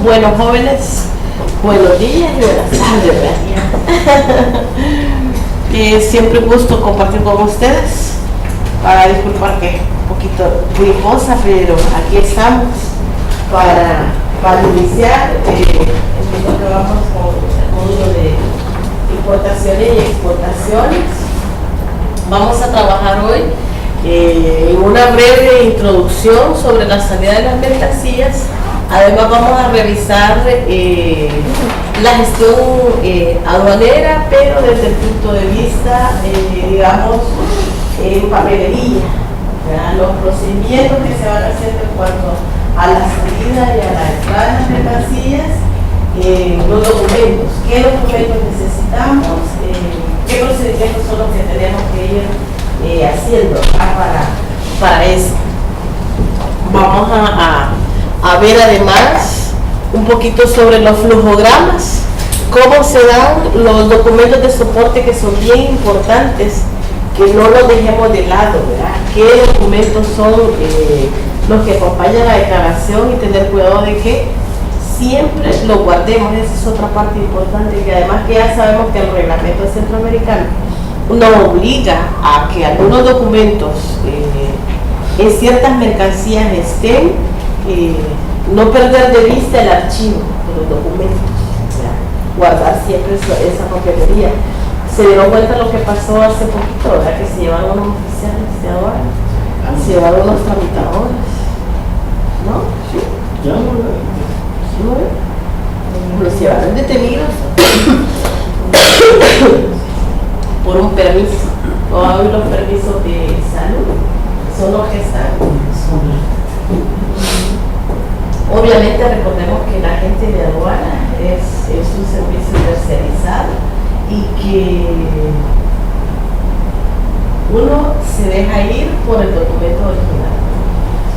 Bueno, jóvenes, buenos días y buenas tardes. Siempre un gusto compartir con ustedes. Para disculpar que un poquito griposa, pero aquí estamos para iniciar. Entiendo que vamos con el módulo de importaciones y exportaciones. Vamos a trabajar hoy en una breve introducción sobre la salida de las mercancías. Además vamos a revisar la gestión aduanera, pero desde el punto de vista, digamos, en papelería, ¿verdad? Los procedimientos que se van haciendo en cuanto a la salida y a la entrada de las mercancías, los documentos, qué documentos necesitamos, qué procedimientos son los que tenemos que ir haciendo para eso. Vamos a ver además un poquito sobre los flujogramas, cómo se dan los documentos de soporte que son bien importantes, que no los dejemos de lado, ¿verdad? ¿Qué documentos son los que acompañan la declaración y tener cuidado de que siempre los guardemos? Esa es otra parte importante, que además que ya sabemos que el reglamento centroamericano nos obliga a que algunos documentos en ciertas mercancías estén, no perder de vista el archivo de los documentos, ¿verdad? Guardar siempre esa papelería. Se dieron cuenta lo que pasó hace poquito, ¿verdad? Que se llevaron unos oficiales de aduana, se llevaron unos tramitadores, ¿no? Sí. Ya no lo ven. Los llevaron detenidos por un permiso. Hoy los permisos de salud son los que están. Obviamente recordemos que la gente de aduana es un servicio tercerizado y que uno se deja ir por el documento original.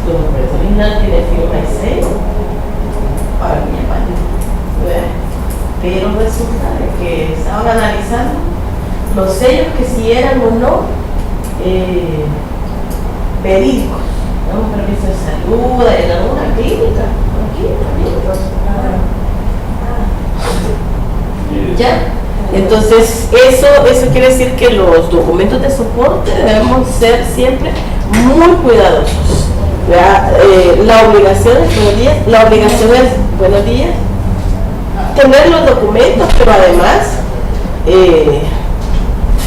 El documento original tiene firma y sello para mi España. Pero resulta de que estaban analizando los sellos que si eran o no verídicos. Un permiso de salud en alguna clínica. Aquí también. ¿Ya? Entonces, eso quiere decir que los documentos de soporte debemos ser siempre muy cuidadosos. La obligación es, buenos días, tener los documentos, pero además,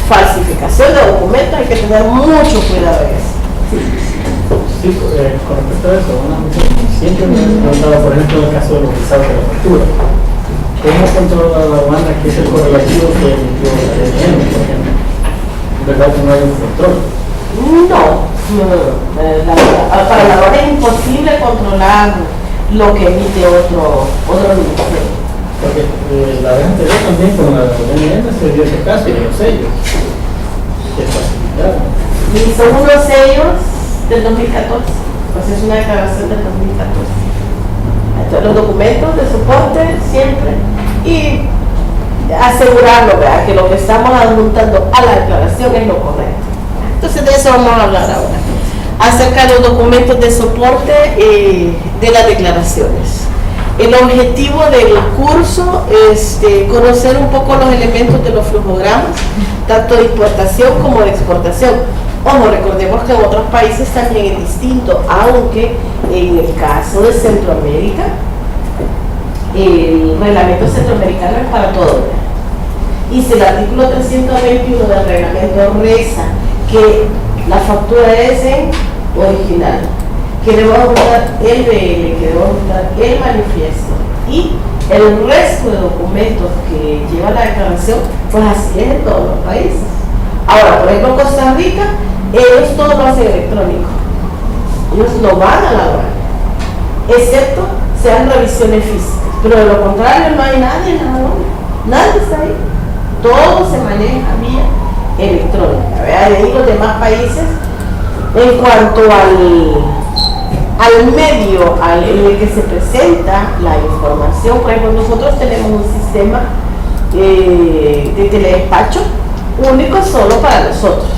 falsificación de documentos, hay que tener mucho cuidado en eso. Sí, con respecto a eso, siempre me he preguntado, por ejemplo, el caso de los visados de la factura. ¿Cómo controla la aduana que es el correlativo que emitió el DNI, por ejemplo? ¿Verdad que no hay un control? No. Para la aduana es imposible controlar lo que emite otro ministerio. Porque la vez anterior también con la DNI se dio ese caso de los sellos que facilitaron. Y son unos sellos del 2014, pues es una declaración del 2014. Entonces los documentos de soporte siempre y asegurarlo, ¿verdad? Que lo que estamos adjuntando a la declaración es lo correcto. Entonces de eso vamos a hablar ahora, acerca de los documentos de soporte de las declaraciones. El objetivo del curso es conocer un poco los elementos de los flujogramas, tanto de importación como de exportación. Ojo, recordemos que en otros países también es distinto, aunque en el caso de Centroamérica, el reglamento centroamericano es para todo. Y si el artículo 321 del reglamento reza que la factura es en original, que debemos adjuntar el BL, que debemos adjuntar el manifiesto y el resto de documentos que lleva la declaración, pues así es en todos los países. Ahora, por ejemplo, en Costa Rica, ellos todo lo hacen electrónico. Ellos no van a la aduana, excepto sean revisiones físicas. Pero de lo contrario, no hay nadie en la aduana. Nadie está ahí. Todo se maneja vía electrónica. De ahí los demás países, en cuanto al medio en el que se presenta la información, por ejemplo, nosotros tenemos un sistema de teledespacho único solo para nosotros.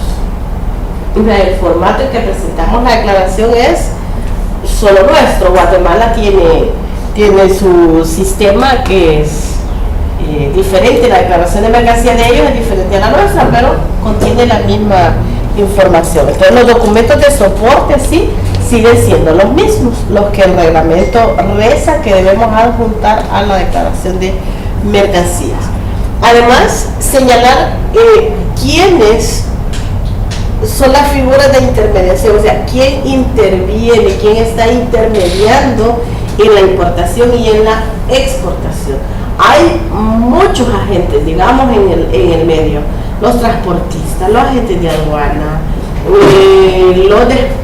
El formato en que presentamos la declaración es solo nuestro. Guatemala tiene tiene su sistema que es diferente. La declaración de mercancía de ellos es diferente a la nuestra, pero contiene la misma información. Entonces los documentos de soporte sí siguen siendo los mismos, los que el reglamento reza que debemos adjuntar a la declaración de mercancías. Además, señalar quiénes son las figuras de intermediación, o sea, quién interviene, quién está intermediando en la importación y en la exportación. Hay muchos agentes, digamos, en el medio: los transportistas, los agentes de aduana,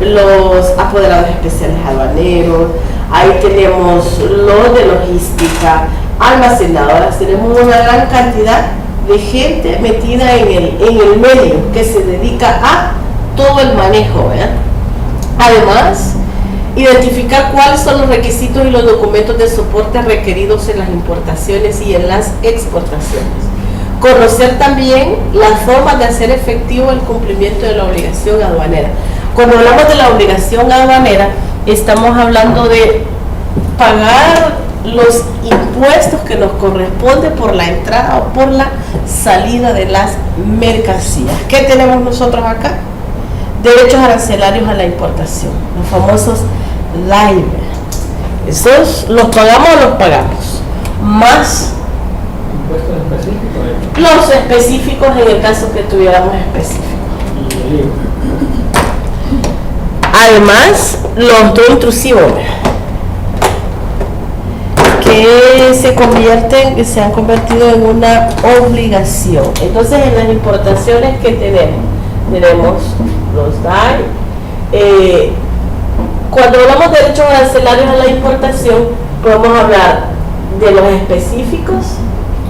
los apoderados especiales aduaneros, ahí tenemos los de logística, almacenadoras, tenemos una gran cantidad de gente metida en el medio que se dedica a todo el manejo, ¿verdad? Además, identificar cuáles son los requisitos y los documentos de soporte requeridos en las importaciones y en las exportaciones. Conocer también las formas de hacer efectivo el cumplimiento de la obligación aduanera. Cuando hablamos de la obligación aduanera, estamos hablando de pagar los impuestos que nos corresponde por la entrada o por la salida de las mercancías. ¿Qué tenemos nosotros acá? Derechos arancelarios a la importación, los famosos LAIME. ¿Esos los pagamos o los pagamos? Más ¿Impuestos específicos? los específicos en el caso que tuviéramos específicos. Además, los no intrusivos, que se han convertido en una obligación. Entonces, en las importaciones que tenemos los DAI. Cuando hablamos de derechos arancelarios a la importación, podemos hablar de los específicos,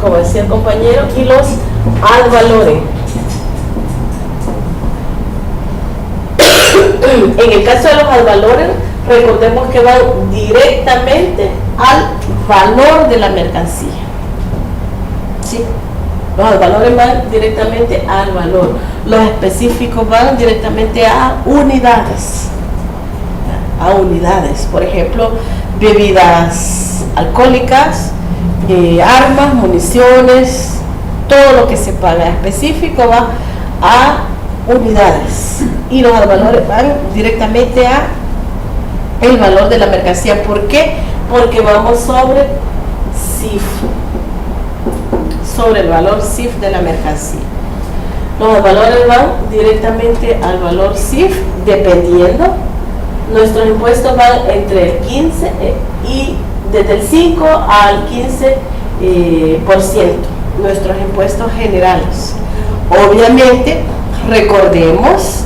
como decía el compañero, y los ad valorem. En el caso de los ad valorem, recordemos que van directamente al valor de la mercancía. ¿Sí? Los ad valorem van directamente al valor. Los específicos van directamente a unidades. A unidades. Por ejemplo, bebidas alcohólicas, armas, municiones, todo lo que se paga específico va a unidades. Y los ad valorem van directamente a el valor de la mercancía. ¿Por qué? Porque vamos sobre CIF, sobre el valor CIF de la mercancía. Los valores van directamente al valor CIF, dependiendo. Nuestros impuestos van entre el 15 y desde el 5 al 15%, nuestros impuestos generales. Obviamente, recordemos,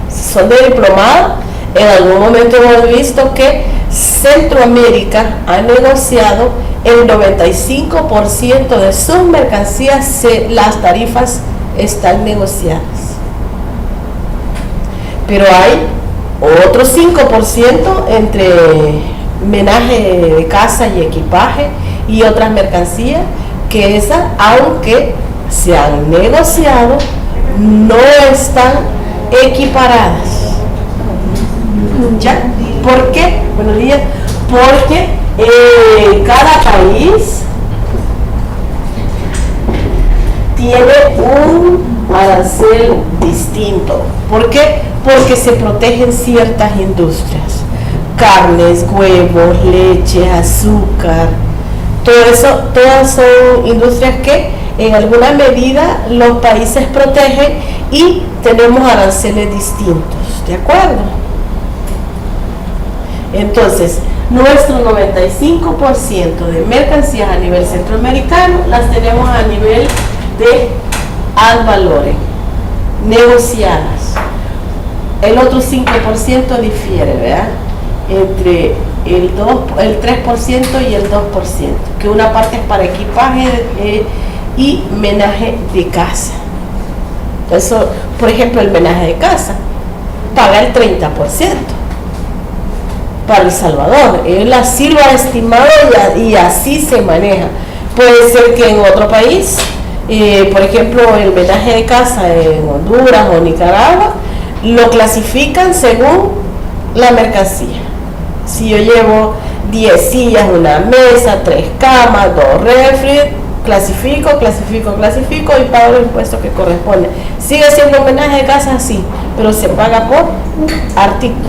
son de diplomado, en algún momento hemos visto que Centroamérica ha negociado el 95% de sus mercancías, las tarifas están negociadas. Pero hay otro 5% entre menaje de casa y equipaje y otras mercancías que esas, aunque se han negociado, no están equiparadas. ¿Ya? ¿Por qué? Buenos días. Porque cada país tiene un arancel distinto. ¿Por qué? Porque se protegen ciertas industrias. Carnes, huevos, leche, azúcar. Todo eso, todas son industrias que en alguna medida los países protegen y tenemos aranceles distintos. ¿De acuerdo? Entonces, nuestro 95% de mercancías a nivel centroamericano las tenemos a nivel de ad valorem, negociadas. El otro 5% difiere, ¿verdad? Entre el 3% y el 2%, que una parte es para equipaje y menaje de casa. Eso, por ejemplo, el menaje de casa paga el 30% para El Salvador. Él así lo ha estimado y así se maneja. Puede ser que en otro país, por ejemplo, el menaje de casa en Honduras o Nicaragua, lo clasifican según la mercancía. Si yo llevo 10 sillas, una mesa, 3 camas, 2 refri, clasifico y pago los impuestos que corresponden. Sigue siendo homenaje de casa, sí, pero se paga por artículo.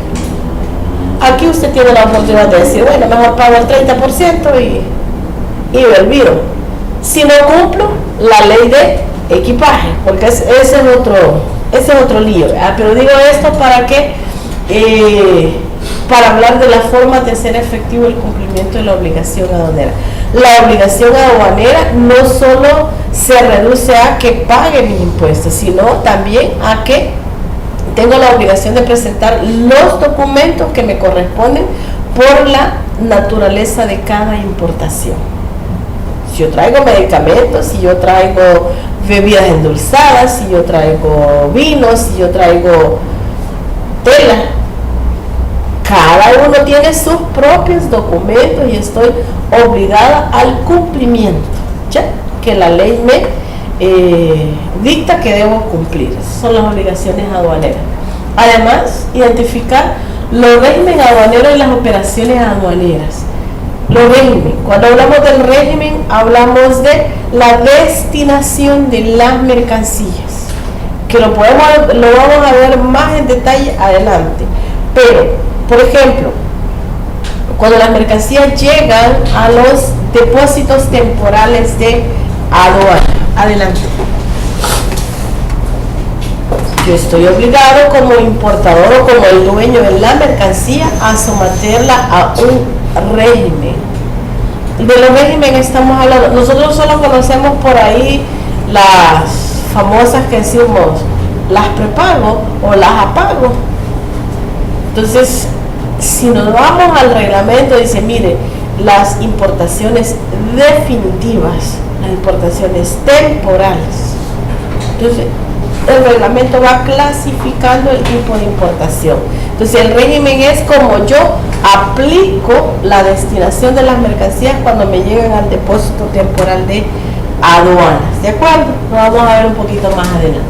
Aquí usted tiene la oportunidad de decir, bueno, mejor pago el 30% y me olvido. Si no cumplo la ley de equipaje, porque ese es otro lío, ¿verdad? Pero digo esto para hablar de la forma de hacer efectivo el cumplimiento de la obligación aduanera. La obligación aduanera no solo se reduce a que pague mis impuestos, sino también a que tengo la obligación de presentar los documentos que me corresponden por la naturaleza de cada importación. Si yo traigo medicamentos, si yo traigo bebidas endulzadas, si yo traigo vinos, si yo traigo tela, cada uno tiene sus propios documentos y estoy obligada al cumplimiento, ¿ya? Que la ley me dicta que debo cumplir. Esas son las obligaciones aduaneras. Además, identificar los regímenes aduaneros y las operaciones aduaneras. Los regímenes, cuando hablamos del régimen, hablamos de la destinación de las mercancías, que lo vamos a ver más en detalle adelante. Pero, por ejemplo, cuando las mercancías llegan a los depósitos temporales de aduana, adelante. Yo estoy obligado como importador o como el dueño de la mercancía a someterla a un régimen. De los regímenes estamos hablando, nosotros solo conocemos por ahí las famosas que decimos las prepago o las apago. Entonces, si nos vamos al reglamento, dice, mire, las importaciones definitivas, las importaciones temporales. Entonces, el reglamento va clasificando el tipo de importación. Entonces, el régimen es como yo aplico la destinación de las mercancías cuando me llegan al depósito temporal de aduanas. ¿De acuerdo? Lo vamos a ver un poquito más adelante.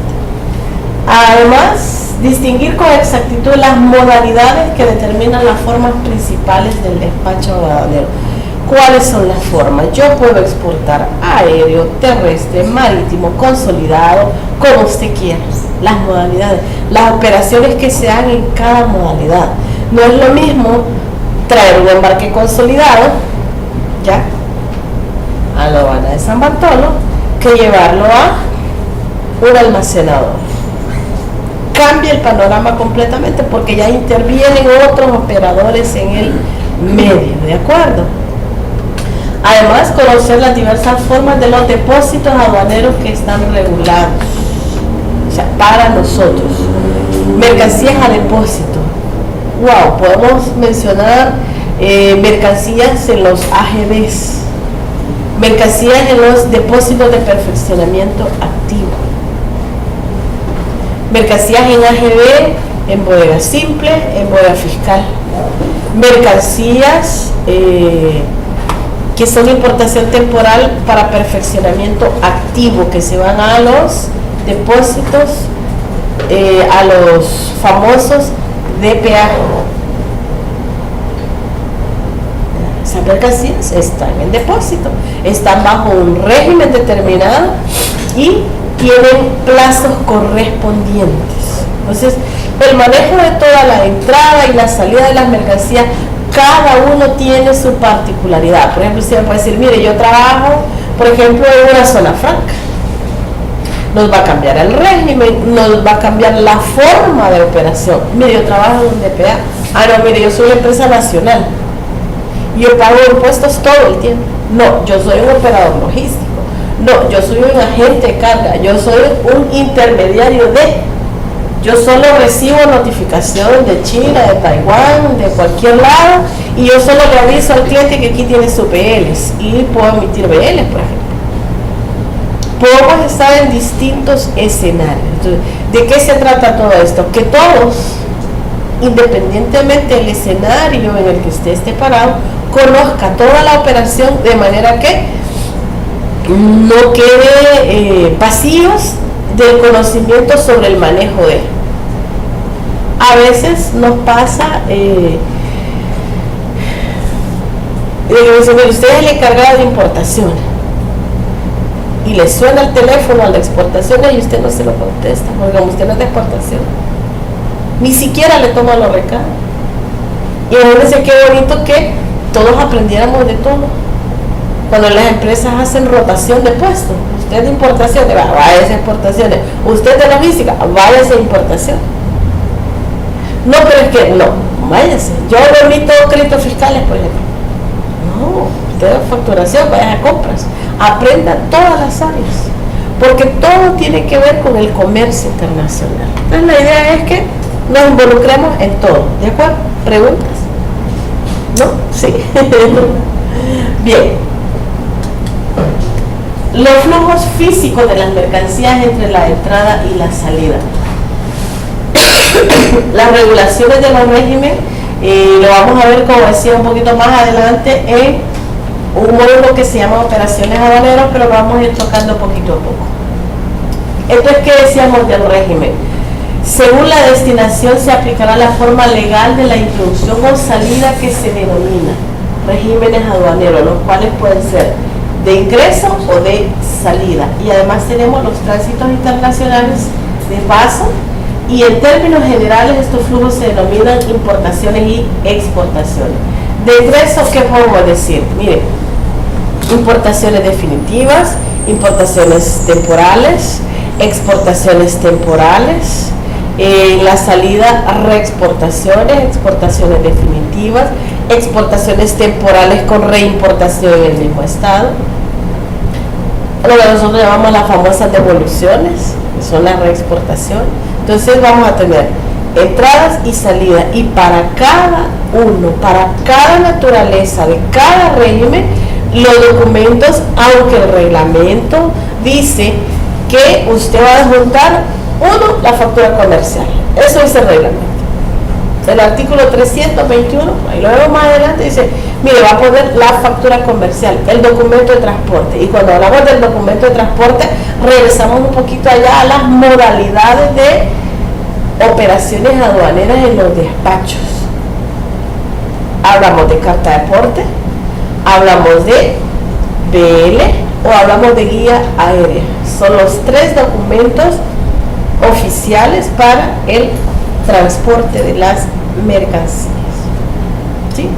Además, distinguir con exactitud las modalidades que determinan las formas principales del despacho aduanero. ¿Cuáles son las formas? Yo puedo exportar aéreo, terrestre, marítimo, consolidado, como usted quiera. Las modalidades, las operaciones que se dan en cada modalidad. No es lo mismo traer un embarque consolidado, ya, a la aduana de San Bartolo, que llevarlo a un almacenador. Cambia el panorama completamente porque ya intervienen otros operadores en el medio, ¿de acuerdo? Además, conocer las diversas formas de los depósitos aduaneros que están regulados, o sea, para nosotros. Mercancías a depósito. Wow, podemos mencionar mercancías en los AGBs, mercancías en los depósitos de perfeccionamiento activo, mercancías en AGB, en bodega simple, en bodega fiscal, mercancías que son importación temporal para perfeccionamiento activo, que se van a los depósitos, a los famosos DPA. Esas mercancías están en depósito, están bajo un régimen determinado y tienen plazos correspondientes. Entonces, el manejo de toda la entrada y la salida de las mercancías, cada uno tiene su particularidad. Por ejemplo, usted me puede decir, mire, yo trabajo, por ejemplo, en una zona franca. Nos va a cambiar el régimen, nos va a cambiar la forma de operación. Mire, yo trabajo en un DPA. No, mire, yo soy una empresa nacional. Yo pago impuestos todo el tiempo. No, yo soy un operador logístico. No, yo soy un agente de carga. Yo soy un intermediario de... Yo solo recibo notificación de China, de Taiwán, de cualquier lado, y yo solo le aviso al cliente que aquí tiene sus BLs y puedo emitir BLs, por ejemplo. Podemos estar en distintos escenarios. Entonces, ¿de qué se trata todo esto? Que todos, independientemente del escenario en el que usted esté parado, conozca toda la operación de manera que no quede vacíos del conocimiento sobre el manejo de. A veces nos pasa Y de que me dice, mire, usted es el encargado de importación. Y le suena el teléfono a la exportación y usted no se lo contesta, porque como usted no es de exportación, ni siquiera le toma los recados. Y imagínense qué bonito que todos aprendiéramos de todo. Cuando las empresas hacen rotación de puestos, usted de importaciones, vaya a exportaciones, usted de logística, vaya a importación. No, pero es que no, váyase. Yo remito créditos fiscales, por ejemplo. No, usted de facturación, vaya a compras. Aprenda todas las áreas, porque todo tiene que ver con el comercio internacional. Entonces la idea es que nos involucremos en todo. ¿De acuerdo? ¿Preguntas? ¿No? Sí. Bien. Los flujos físicos de las mercancías entre la entrada y la salida. Las regulaciones de los regímenes, lo vamos a ver, como decía, un poquito más adelante en un módulo que se llama operaciones aduaneras, pero lo vamos a ir tocando poquito a poco. Entonces, ¿qué decíamos del régimen? Según la destinación se aplicará la forma legal de la introducción o salida que se denomina regímenes aduaneros, los cuales pueden ser de ingreso o de salida. Y además tenemos los tránsitos internacionales de paso, y en términos generales estos flujos se denominan importaciones y exportaciones. De ingreso, ¿qué podemos decir? Miren, importaciones definitivas, importaciones temporales, exportaciones temporales, la salida, reexportaciones, exportaciones definitivas, exportaciones temporales con reimportación en el mismo estado, lo que nosotros llamamos las famosas devoluciones, que son la reexportación. Entonces vamos a tener entradas y salidas, y para cada uno, para cada naturaleza de cada régimen, los documentos, aunque el reglamento dice que usted va a juntar, uno, la factura comercial, eso es el reglamento. El artículo 321, ahí lo vemos más adelante, dice, mire, va a poner la factura comercial, el documento de transporte. Y cuando hablamos del documento de transporte, regresamos un poquito allá a las modalidades de operaciones aduaneras en los despachos. Hablamos de carta de porte, hablamos de BL o hablamos de guía aérea. Son los tres documentos oficiales para el transporte de las mercancías. ¿Sí?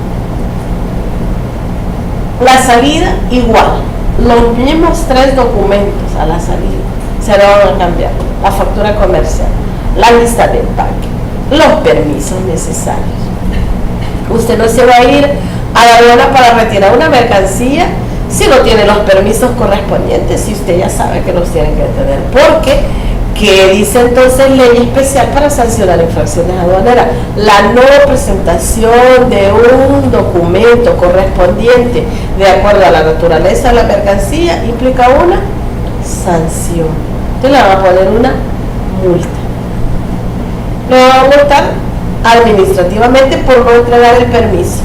La salida igual, los mismos tres documentos a la salida se van a cambiar: la factura comercial, la lista de empaque, los permisos necesarios. Usted no se va a ir a la aduana para retirar una mercancía si no tiene los permisos correspondientes, si usted ya sabe que los tiene que tener, porque ¿qué dice entonces ley especial para sancionar infracciones aduaneras? La no presentación de un documento correspondiente de acuerdo a la naturaleza de la mercancía implica una sanción. Entonces le van a poner una multa. Le van a multar administrativamente por no entregar el permiso,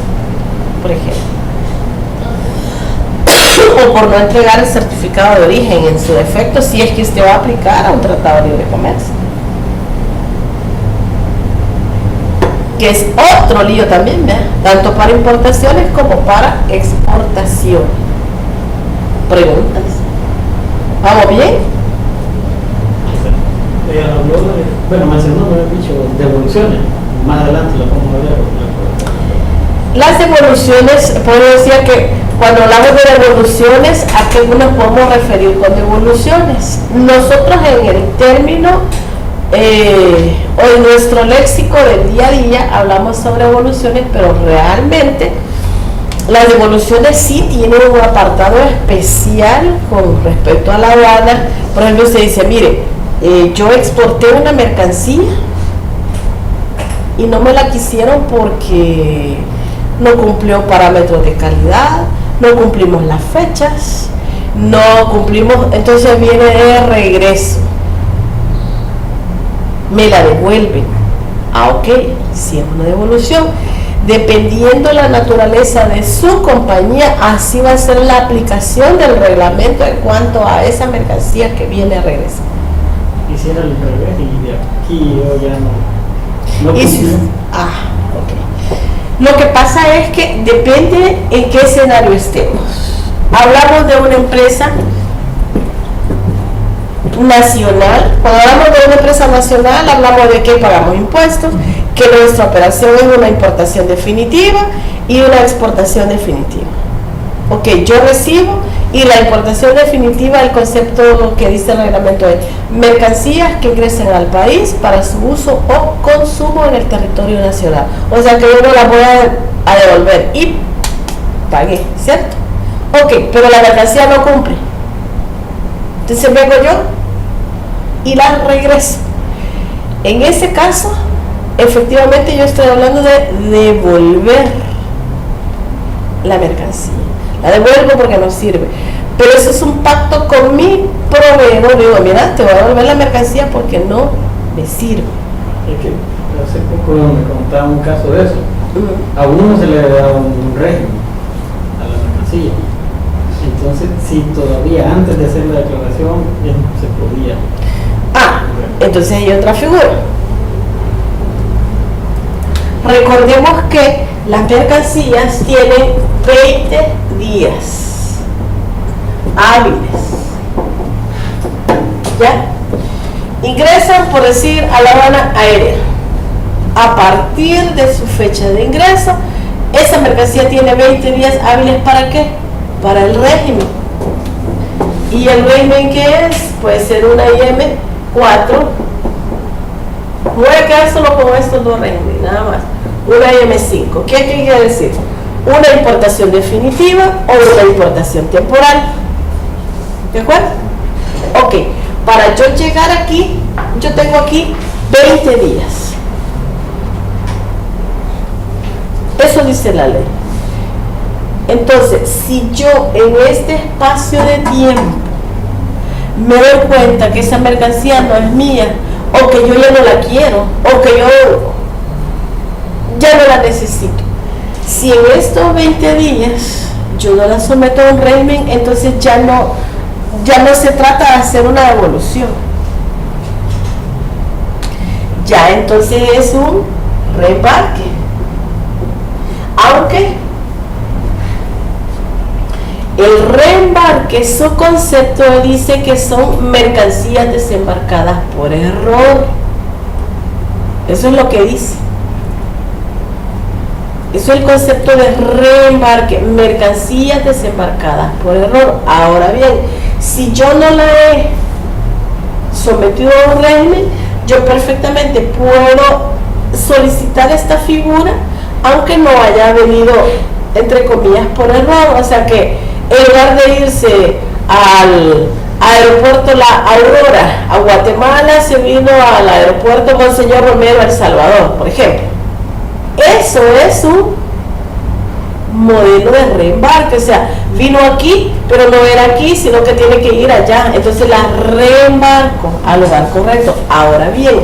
por ejemplo, o por no entregar el certificado de origen en su defecto, si es que usted va a aplicar a un tratado de libre comercio, que es otro lío también, ¿verdad? Tanto para importaciones como para exportación. Preguntas. ¿Vamos bien? Mencionó, me he dicho, devoluciones. Más adelante lo vamos a ver. Las devoluciones, puedo decir que cuando hablamos de devoluciones, ¿a qué nos podemos referir con devoluciones? Nosotros en el término o en nuestro léxico del día a día hablamos sobre devoluciones, pero realmente las devoluciones sí tienen un apartado especial con respecto a la aduana. Por ejemplo, usted dice, mire, yo exporté una mercancía y no me la quisieron porque no cumplió parámetros de calidad, no cumplimos las fechas, no cumplimos, entonces viene de regreso, me la devuelven. Ok, si es una devolución, dependiendo la naturaleza de su compañía, así va a ser la aplicación del reglamento en cuanto a esa mercancía que viene a regresar. Hiciera el revés y de aquí yo ya no okay. Lo que pasa es que depende en qué escenario estemos. Hablamos de una empresa nacional. Cuando hablamos de una empresa nacional, hablamos de que pagamos impuestos, que nuestra operación es una importación definitiva y una exportación definitiva. Ok, yo recibo, y la importación definitiva, el concepto que dice el reglamento es mercancías que ingresen al país para su uso o consumo en el territorio nacional. O sea que yo no las voy a devolver y pagué, ¿cierto? Ok, pero la mercancía no cumple. Entonces vengo yo y la regreso. En ese caso, efectivamente yo estoy hablando de devolver la mercancía. La devuelvo porque no sirve. Pero eso es un pacto con mi proveedor. Digo, mira, te voy a devolver la mercancía porque no me sirve. Es que hace poco me contaba un caso de eso. A uno se le daba un régimen a la mercancía. Entonces, si todavía antes de hacer la declaración se podía. Entonces hay otra figura. Recordemos que las mercancías tienen 20 días hábiles. ¿Ya? Ingresan, por decir, a la aduana aérea. A partir de su fecha de ingreso, esa mercancía tiene 20 días hábiles. ¿Para qué? Para el régimen. ¿Y el régimen qué es? Puede ser una IM4. Voy a quedar solo con estos dos regímenes, nada más. Una IM5. ¿Qué quiere decir? Una importación definitiva o una importación temporal. ¿De acuerdo? Ok, para yo llegar aquí, yo tengo aquí 20 días. Eso dice la ley. Entonces, si yo en este espacio de tiempo me doy cuenta que esa mercancía no es mía, o que yo ya no la quiero, o que yo ya no la necesito, si en estos 20 días yo no la someto a un régimen, entonces ya no se trata de hacer una devolución. Ya entonces es un reembarque. Aunque el reembarque, su concepto dice que son mercancías desembarcadas por error. Eso es lo que dice. Eso es el concepto de reembarque, mercancías desembarcadas por error. Ahora bien, si yo no la he sometido a un régimen, yo perfectamente puedo solicitar esta figura, aunque no haya venido, entre comillas, por error. O sea que en lugar de irse al aeropuerto La Aurora a Guatemala, se vino al aeropuerto Monseñor Romero a El Salvador, por ejemplo. Eso es un modelo de reembarque. O sea, vino aquí, pero no era aquí, sino que tiene que ir allá. Entonces la reembarco al lugar correcto. Ahora bien,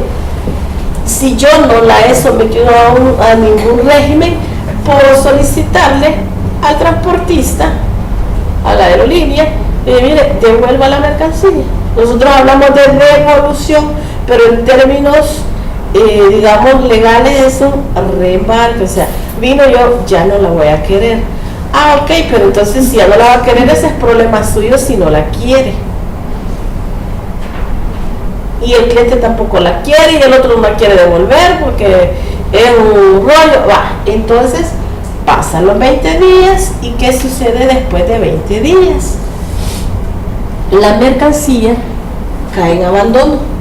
si yo no la he sometido a ningún régimen, puedo solicitarle al transportista, a la aerolínea, y mire, devuelva la mercancía. Nosotros hablamos de devolución, pero en términos digamos legales es un reembarque. O sea, vino, yo ya no la voy a querer. Ok, pero entonces si ya no la va a querer, ese es problema suyo si no la quiere. Y el cliente tampoco la quiere y el otro no la quiere devolver porque es un rollo. Entonces pasan los 20 días y ¿qué sucede después de 20 días? La mercancía cae en abandono.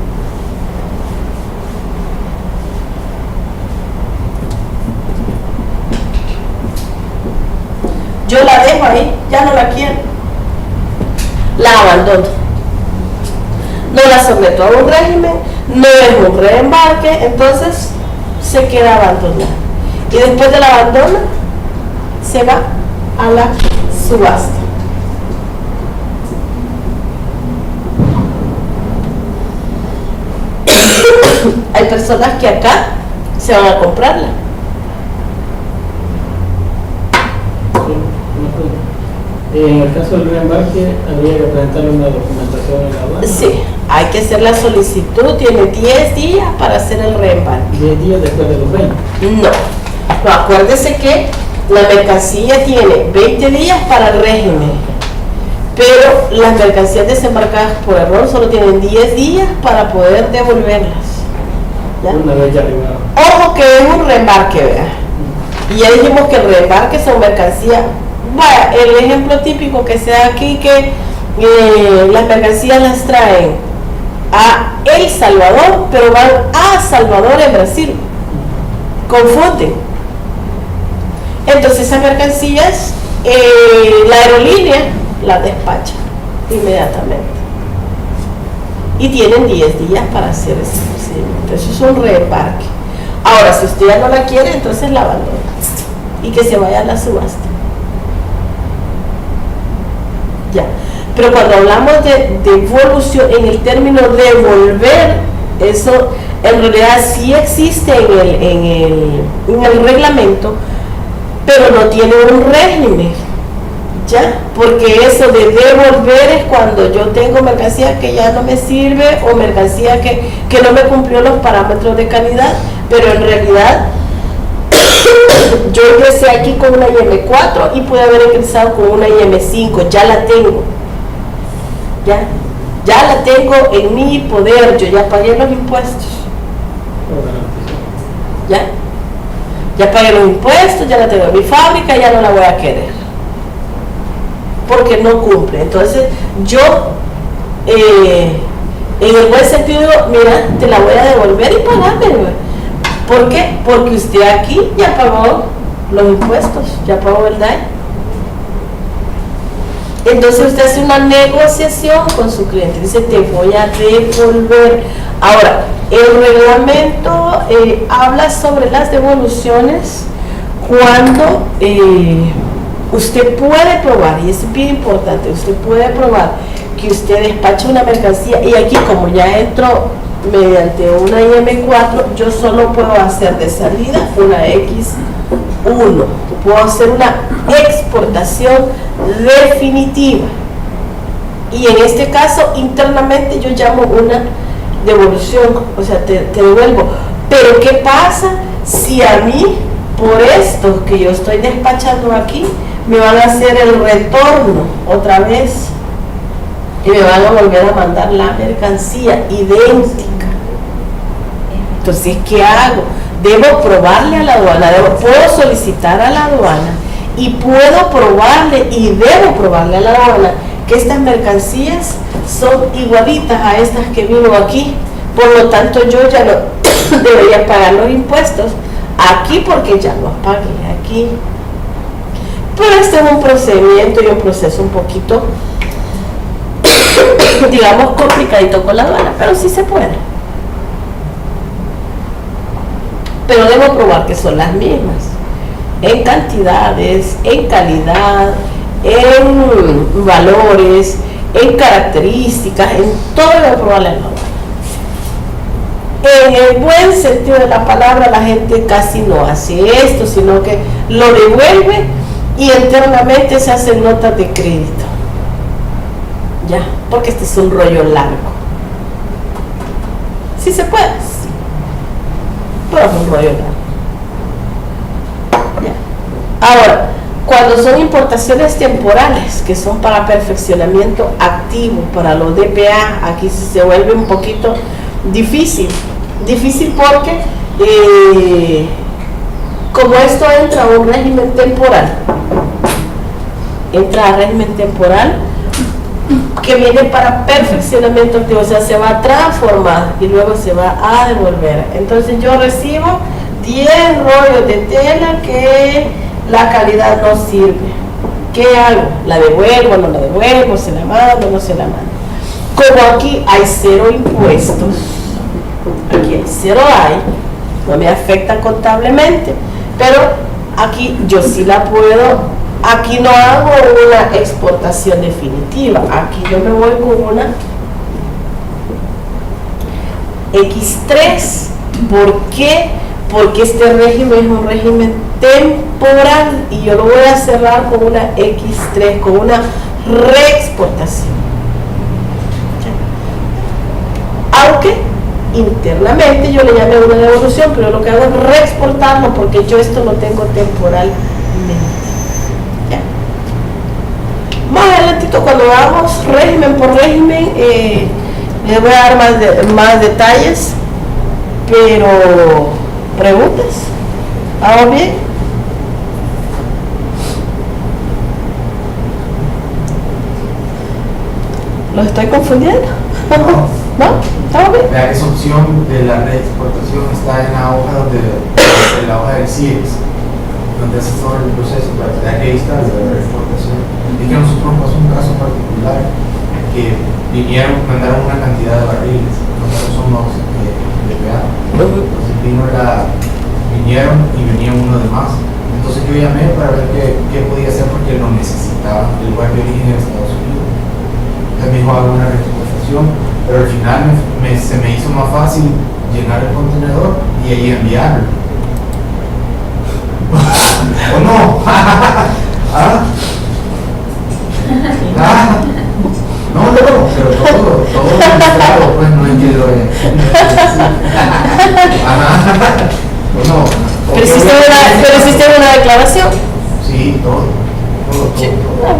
Yo la dejo ahí, ya no la quiero. La abandono. No la someto a un régimen, no es un reembarque, entonces se queda abandonada. Y después del abandono, se va a la subasta. Hay personas que acá se van a comprarla. En el caso del reembarque, habría que presentarle una documentación en la aduana. Sí, hay que hacer la solicitud, tiene 10 días para hacer el reembarque. 10 días después de los 20. No, No, acuérdese que la mercancía tiene 20 días para el régimen, pero las mercancías desembarcadas por error solo tienen 10 días para poder devolverlas. ¿Ya? Una vez ya arriba. Ojo que es un reembarque, ¿verdad? Y ya dijimos que el reembarque son mercancías. Vaya, el ejemplo típico que sea aquí, que las mercancías las traen a El Salvador, pero van a Salvador en Brasil. Confunden. Entonces esas mercancías, la aerolínea las despacha inmediatamente. Y tienen 10 días para hacer ese procedimiento. Eso es un reembarque. Ahora, si usted ya no la quiere, entonces la abandona. Y que se vaya a la subasta. Ya. Pero cuando hablamos de devolución, en el término devolver, eso en realidad sí existe en el reglamento, pero no tiene un régimen, ¿ya? Porque eso de devolver es cuando yo tengo mercancía que ya no me sirve o mercancía que no me cumplió los parámetros de calidad, pero en realidad yo empecé aquí con una IM4 y pude haber ingresado con una IM5, ya la tengo, ya la tengo en mi poder, yo ya pagué los impuestos, ya pagué los impuestos, ya la tengo en mi fábrica, ya no la voy a querer porque no cumple. Entonces yo en el buen sentido digo, mira, te la voy a devolver y pagarme. ¿Por qué? Porque usted aquí ya pagó los impuestos, ya pagó el daño. Entonces usted hace una negociación con su cliente, dice te voy a devolver. Ahora, el reglamento habla sobre las devoluciones cuando usted puede probar, y es bien importante, usted puede probar que usted despacha una mercancía y aquí como ya entró mediante una IM4, yo solo puedo hacer de salida una X1, puedo hacer una exportación definitiva y en este caso internamente yo llamo una devolución, o sea te devuelvo. Pero ¿qué pasa si a mí por esto que yo estoy despachando aquí me van a hacer el retorno otra vez y me van a volver a mandar la mercancía idéntica? Entonces, ¿qué hago? Debo probarle a la aduana, puedo solicitar a la aduana y puedo probarle y debo probarle a la aduana que estas mercancías son igualitas a estas que vino aquí, por lo tanto yo ya no debería pagar los impuestos aquí porque ya los pagué aquí. Pero este es un procedimiento y un proceso un poquito digamos complicadito con la aduana, pero sí se puede. Pero debo probar que son las mismas en cantidades, en calidad, en valores, en características, en todo debo probarle a la aduana. En el buen sentido de la palabra, la gente casi no hace esto, sino que lo devuelve y internamente se hacen notas de crédito. Ya, porque este es un rollo largo. Sí se puede, sí, pero es un rollo largo. Ya. Ahora, cuando son importaciones temporales, que son para perfeccionamiento activo, para los DPA, aquí se vuelve un poquito difícil porque como esto entra a un régimen temporal, que viene para perfeccionamiento activo, o sea, se va a transformar y luego se va a devolver. Entonces yo recibo 10 rollos de tela que la calidad no sirve. ¿Qué hago? ¿La devuelvo, no la devuelvo? ¿Se la mando, no se la mando? Como aquí hay 0 impuestos, aquí hay 0 no me afecta contablemente, pero aquí yo sí la puedo. Aquí no hago una exportación definitiva, aquí yo me voy con una X3. ¿Por qué? Porque este régimen es un régimen temporal y yo lo voy a cerrar con una X3, con una reexportación. Aunque internamente, yo le llamé una devolución, pero lo que hago es reexportarlo porque yo esto lo tengo temporalmente. ¿Ya? Más adelantito cuando vamos régimen por régimen, les voy a dar más detalles, pero ¿preguntas? ¿Vamos bien? ¿Los estoy confundiendo? No. ¿No? ¿Estamos bien? Esa opción de la reexportación está en la hoja la hoja del CIEX, donde hace todo el proceso. Aquí está la reexportación. Es que nosotros pasó un caso particular que mandaron una cantidad de barriles, nosotros somos DPA. Entonces vinieron y venía uno de más. Entonces yo llamé para ver qué podía hacer porque lo necesitaba el lugar de origen en Estados Unidos. Entonces me dijo hago una reexportación, pero al final se me hizo más fácil llenar el contenedor y ahí enviarlo. ¿O no? ¿Ah? No, pero todo registrado, pues no es que lo Bueno, ¿Pero hiciste una declaración? Sí, todo. Sí.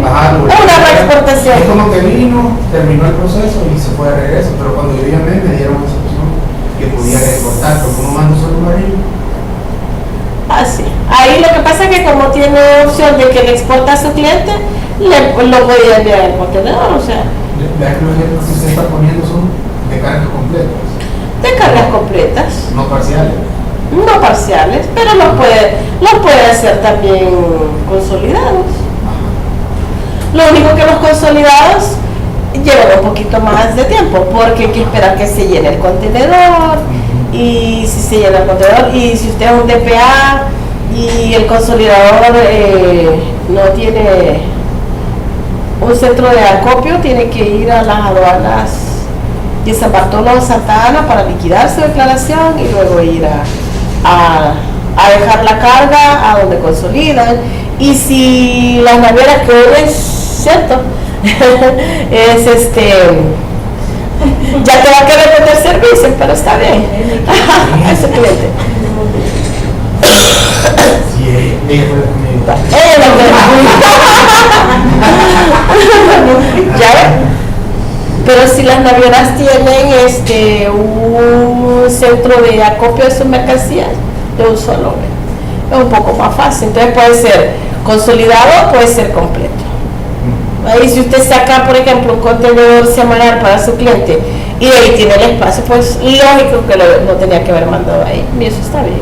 Ajá, Una reexportación. Es como que vino, terminó el proceso y se fue de regreso, pero cuando yo llamé me dieron esa opción que podía reexportar, porque uno manda solo un barril. Así. Ahí lo que pasa es que como tiene opción de que le exporta a su cliente, lo podía enviar al contenedor, o sea. Vea que los ejemplos que usted está poniendo son de cargas completas. De cargas completas. No parciales. No parciales, pero los puede hacer también consolidados. Lo único que los consolidados llevan un poquito más de tiempo porque hay que esperar que se llene el contenedor y si se llena el contenedor y si usted es un DPA y el consolidador no tiene un centro de acopio, tiene que ir a las aduanas de San Bartolo o Santa Ana para liquidar su declaración y luego ir a dejar la carga a donde consolidan. Y si las navieras que hoy es cierto es ya te va a querer meter servicio, pero está bien. Ese cliente. Sí, ella fue conmigo. ¿Ya ves? Pero si las navieras tienen un centro de acopio de sus mercancías de un solo, es un poco más fácil. Entonces puede ser consolidado, puede ser completo. Ahí si usted saca, por ejemplo, un contenedor semanal para su cliente y de ahí tiene el espacio, pues lógico que lo tenía que haber mandado ahí. Y eso está bien.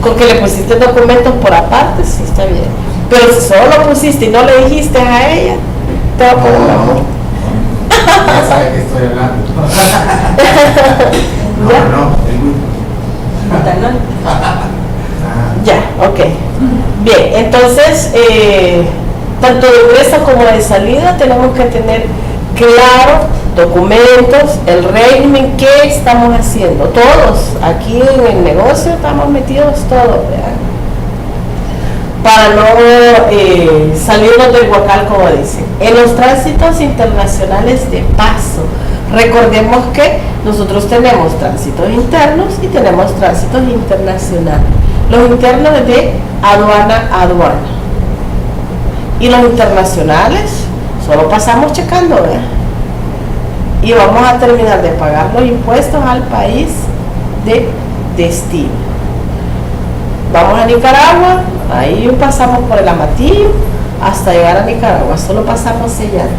Con que le pusiste documentos por aparte, sí está bien. Pero si solo lo pusiste y no le dijiste a ella, te va a poner una multa. Ya sabe que estoy hablando. No, Ya, ok. Bien, entonces, tanto de ingreso como de salida tenemos que tener claro documentos, el régimen, qué estamos haciendo. Todos, aquí en el negocio estamos metidos todos, ¿verdad? Para no salirnos del huacal, como dicen. En los tránsitos internacionales de paso, recordemos que nosotros tenemos tránsitos internos y tenemos tránsitos internacionales. Los internos de aduana a aduana. Y los internacionales, solo pasamos checando, ¿verdad? Y vamos a terminar de pagar los impuestos al país de destino. Vamos a Nicaragua, ahí pasamos por el Amatillo hasta llegar a Nicaragua, solo pasamos sellando.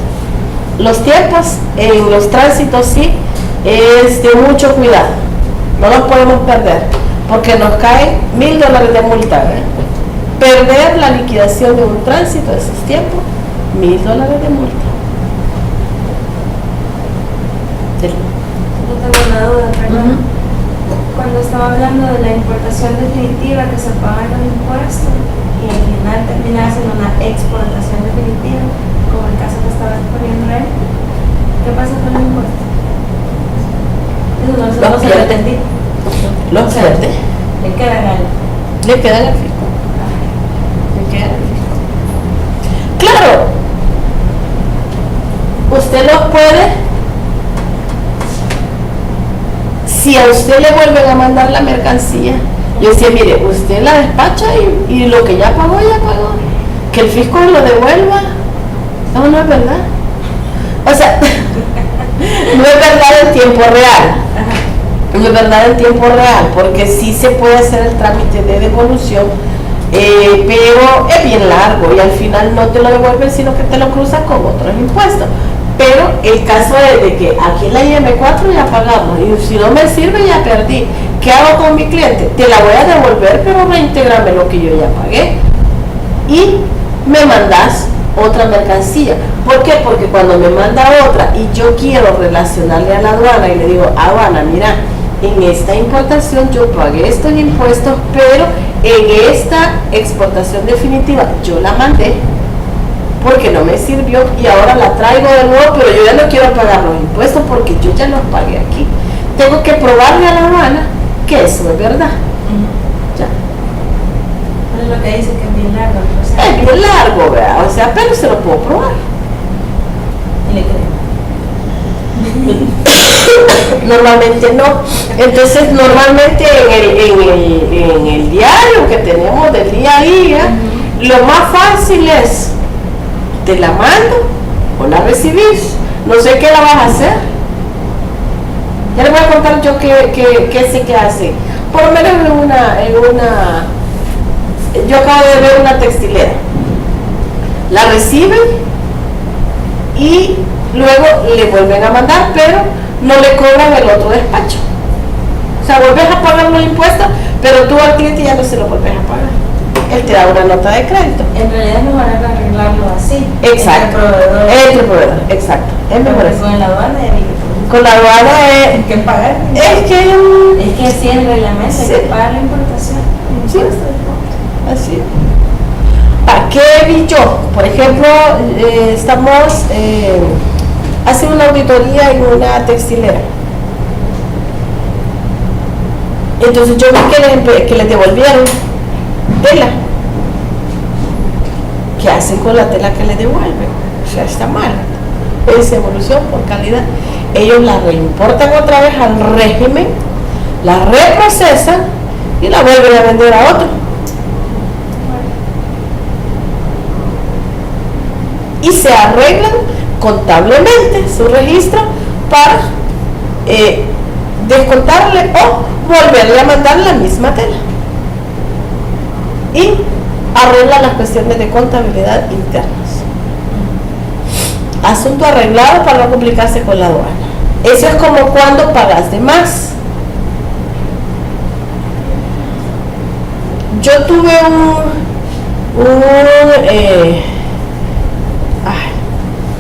Los tiempos en los tránsitos sí es de mucho cuidado, no los podemos perder porque nos caen $1,000 de multa, ¿verdad? Perder la liquidación de un tránsito de esos tiempos, $1,000 de multa. Yo tengo una duda, perdón. Cuando estaba hablando de la importación definitiva que se pagan los impuestos y al final termina siendo una exportación definitiva, como el caso que estaba exponiendo él, ¿qué pasa con los impuestos? Eso no se lo entendí. Los pierde. Le quedan al Le queda el fisco. Le queda el fisco. Claro, usted los puede Si a usted le vuelven a mandar la mercancía, yo decía, mire, usted la despacha y lo que ya pagó. Que el fisco lo devuelva. No, no es verdad. O sea, no es verdad en tiempo real. No es verdad en tiempo real, porque sí se puede hacer el trámite de devolución, pero es bien largo y al final no te lo devuelven, sino que te lo cruzan con otros impuestos. Pero el caso es de que aquí en la IM4 ya pagamos y si no me sirve ya perdí. ¿Qué hago con mi cliente? Te la voy a devolver, pero reintégrame lo que yo ya pagué y me mandas otra mercancía. ¿Por qué? Porque cuando me manda otra y yo quiero relacionarle a la aduana y le digo, aduana, mira, en esta importación yo pagué estos impuestos, pero en esta exportación definitiva yo la mandé porque no me sirvió y ahora la traigo de nuevo, pero yo ya no quiero pagar los impuestos porque yo ya los pagué aquí. Tengo que probarle a la aduana que eso es verdad. Ya. Es lo que dice que es bien largo el proceso. Es bien largo, ¿verdad? O sea, pero se lo puedo probar. Y le creo. Normalmente no. Entonces, normalmente en el diario que tenemos del día a día, lo más fácil es, te la mando o la recibís. No sé qué la vas a hacer. Ya les voy a contar yo qué sé que hace. Por lo menos yo acabo de ver una textilera. La reciben y luego le vuelven a mandar, pero no le cobran el otro despacho. O sea, vuelves a pagar los impuestos, pero tú al cliente ya no se lo vuelves a pagar. Él te da una nota de crédito. En realidad es mejor arreglarlo así. Exacto. Entre proveedor, exacto. Es mejor así. Con la aduana Con la aduana hay que pagar. es que así el reglamento, Sí. hay que pagar la importación. Sí. Así. ¿Para qué vi yo? Por ejemplo, estamos haciendo una auditoría en una textilera. Entonces yo vi que les devolvieron tela. ¿Qué hacen con la tela que les devuelven? O sea, está mal. Es devolución por calidad. Ellos la reimportan otra vez al régimen, la reprocesan y la vuelven a vender a otro. Y se arreglan contablemente su registro para descontarle o volverle a mandar la misma tela. Y arreglan las cuestiones de contabilidad internas. Asunto arreglado para no complicarse con la aduana. Eso es como cuando pagas de más. Yo tuve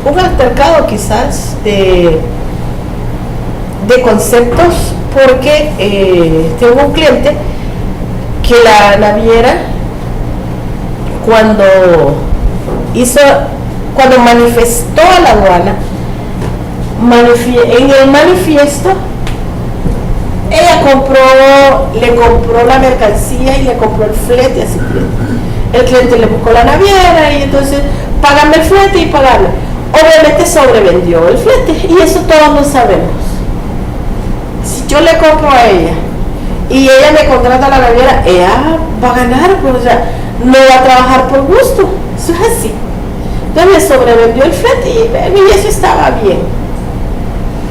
un altercado quizás de conceptos, porque tengo un cliente que la naviera cuando manifestó a la aduana, en el manifiesto ella le compró la mercancía y le compró el flete a su cliente. El cliente le buscó la naviera y entonces págame el flete y pagarle. Obviamente sobrevendió el flete y eso todos lo sabemos. Si yo le compro a ella y ella me contrata a la naviera, ella va a ganar, pues, o sea, no va a trabajar por gusto. Eso es así. Entonces me sobrevendió el flete y eso estaba bien.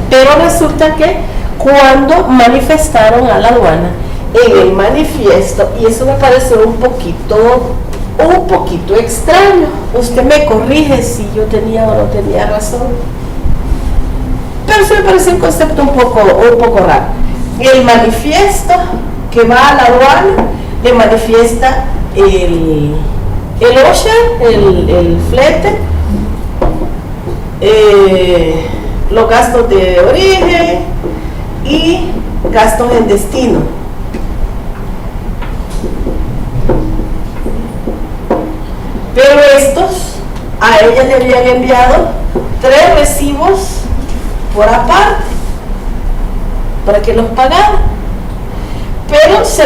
Pero resulta que cuando manifestaron a la aduana en el manifiesto, y eso me parece un poquito extraño, usted me corrige si yo tenía o no tenía razón, pero eso me parece un concepto un poco raro. El manifiesto que va a la aduana le manifiesta el OSHA, el flete, los gastos de origen y gastos en destino. Pero estos a ella le habían enviado 3 recibos por aparte para que los pagara, pero se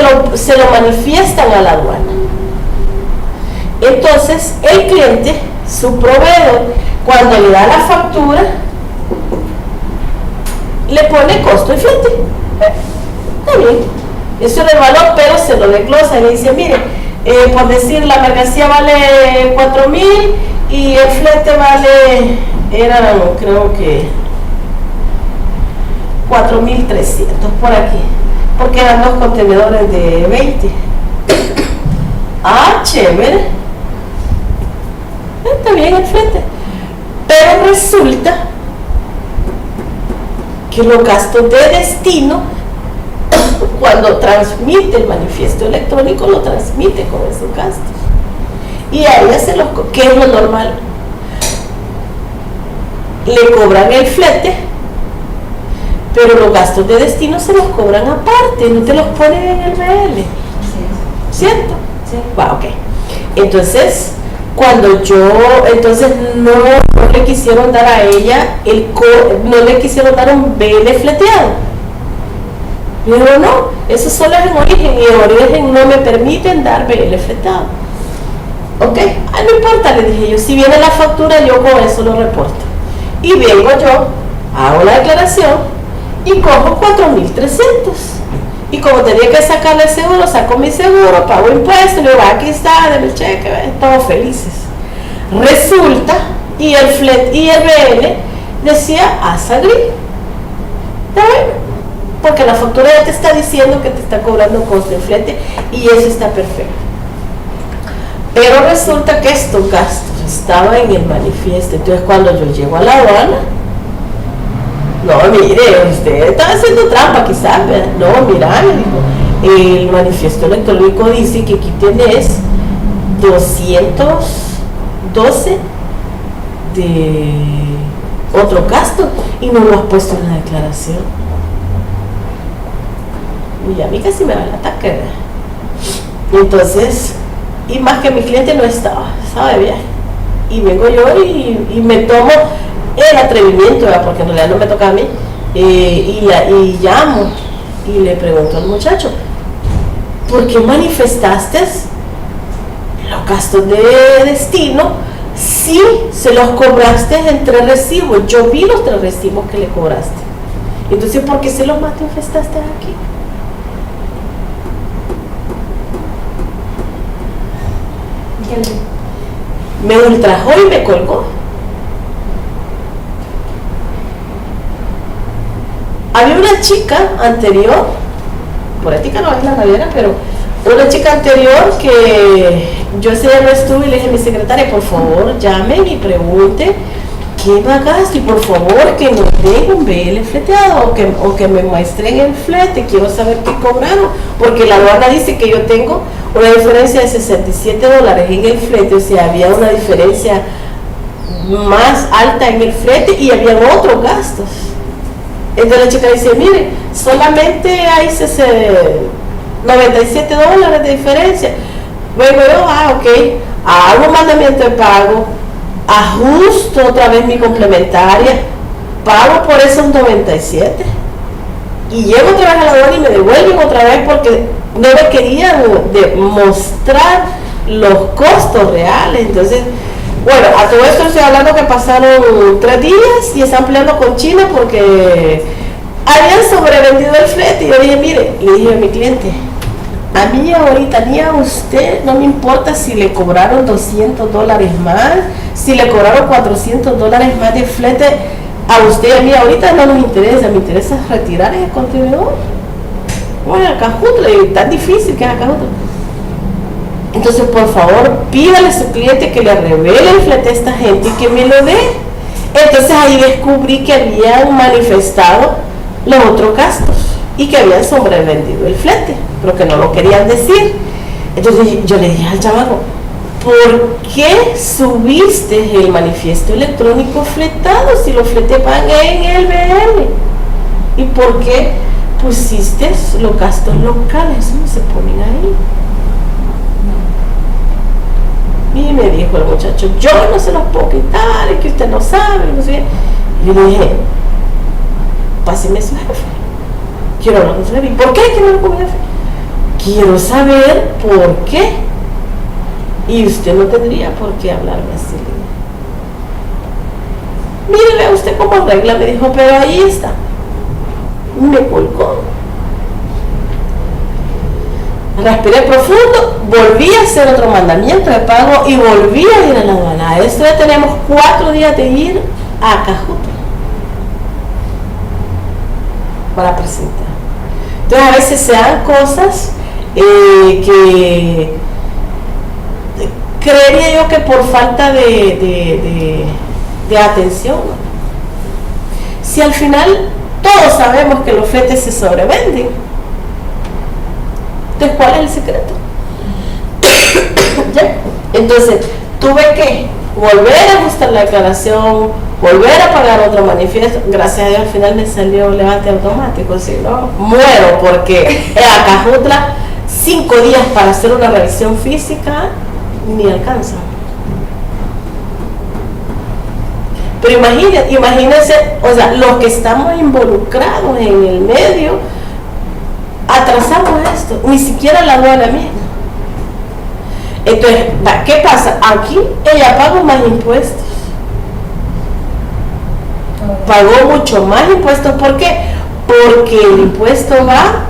lo manifiestan a la aduana. Entonces el cliente, su proveedor, cuando le da la factura, le pone costo y flete. Está bien, eso es el valor, pero se lo desglosa y le dice, mire, por decir, la mercancía vale 4,000 y el flete vale, eran creo que 4,300 por aquí, porque eran 2 contenedores de 20. Ah, chévere. Está bien el flete. Pero resulta que los gastos de destino, cuando transmite el manifiesto electrónico, lo transmite con esos gastos. Y a ella se los, ¿qué es lo normal? Le cobran el flete, pero los gastos de destino se los cobran aparte, no te los ponen en el BL. ¿Cierto? Sí. Va, ok. Entonces, cuando entonces no le quisieron dar a ella no le quisieron dar un BL fleteado. Pero no, eso solo es en origen, y en origen no me permiten dar BL fleteado. Ok, no importa, le dije yo, si viene la factura yo con eso lo reporto. Y vengo yo, hago la declaración y cojo 4,300. Y como tenía que sacarle el seguro, saco mi seguro, pago impuestos, le digo, aquí está, denme el cheque, todos felices. Resulta, y el BL decía Asagri. Está bueno, porque la factura ya te está diciendo que te está cobrando costo de flete y eso está perfecto. Pero resulta que estos gastos estaban en el manifiesto. Entonces cuando yo llego a la aduana, no, mire, usted está haciendo trampa quizás, ¿verdad? No, mira, me dijo, el manifiesto electrónico dice que aquí tienes 212 de otro gasto y no lo has puesto en la declaración. Y a mí casi me va el ataque, ¿verdad? Entonces, y más que mi cliente no estaba de viaje. Y vengo yo y me tomo el atrevimiento, ¿verdad? Porque en realidad no me toca a mí, y llamo y le pregunto al muchacho, ¿por qué manifestaste los gastos de destino si se los cobraste en 3 recibos? Yo vi los 3 recibos que le cobraste. Entonces, ¿por qué se los manifestaste aquí? Me ultrajó y me colgó. Había una chica anterior, por ética no es la naviera, pero una chica anterior que yo ese día no estuve y le dije a mi secretaria, por favor, llamen y pregunte qué va a gastar y por favor que nos den un BL fleteado o que me muestren el flete, quiero saber qué cobraron, porque la aduana dice que yo tengo una diferencia de $67 en el flete, o sea, había una diferencia más alta en el flete y había otros gastos. Entonces la chica dice, mire, solamente hay $97 de diferencia. Luego yo, ok, hago un mandamiento de pago, ajusto otra vez mi complementaria, pago por esos 97 y llego otra vez a la aduana y me devuelven otra vez porque no me querían demostrar los costos reales. Entonces, bueno, a todo esto estoy hablando que pasaron 3 días y están peleando con China porque habían sobrevendido el flete. Y yo dije, mire, le dije a mi cliente, a mí ahorita ni a usted no me importa si le cobraron $200 más, si le cobraron $400 más de flete, a usted y a mí ahorita no nos interesa, me interesa retirar ese contenedor. Bueno, a Cajuto, tan difícil que es a Cajuto. Entonces, por favor, pídale a su cliente que le revele el flete a esta gente y que me lo dé. Entonces ahí descubrí que habían manifestado los otros gastos y que habían sobrevendido el flete, pero que no lo querían decir. Entonces yo le dije al chamaco, ¿por qué subiste el manifiesto electrónico fletado si los fletes van en el BL? ¿Y por qué pusiste los gastos locales? No se ponen ahí. Y me dijo el muchacho, yo no se los puedo quitar, es que usted no sabe, no sé. Y yo le dije, páseme a su jefe. Quiero hablar con su jefe. ¿Por qué quiero hablar con mi jefe? Quiero saber por qué. Y usted no tendría por qué hablarme así. Mire, vea usted cómo arregla, me dijo, pero ahí está. Me colgó. Respiré profundo, volví a hacer otro mandamiento de pago y volví a ir a la aduana. Esto ya tenemos 4 días de ir a Cajuta para presentar. Entonces a veces se dan cosas que creería yo que por falta de atención. Si al final todos sabemos que los fletes se sobrevenden, entonces ¿cuál es el secreto? ¿Ya? Entonces tuve que volver a ajustar la declaración, volver a pagar otro manifiesto. Gracias a Dios al final me salió levante automático, si no muero, porque a Cajutla 5 días para hacer una revisión física ni alcanza. Pero imagínense, o sea, los que estamos involucrados en el medio, atrasamos esto, ni siquiera la aduana misma. Entonces, ¿qué pasa? Aquí ella pagó más impuestos. Pagó mucho más impuestos. ¿Por qué? Porque el impuesto va,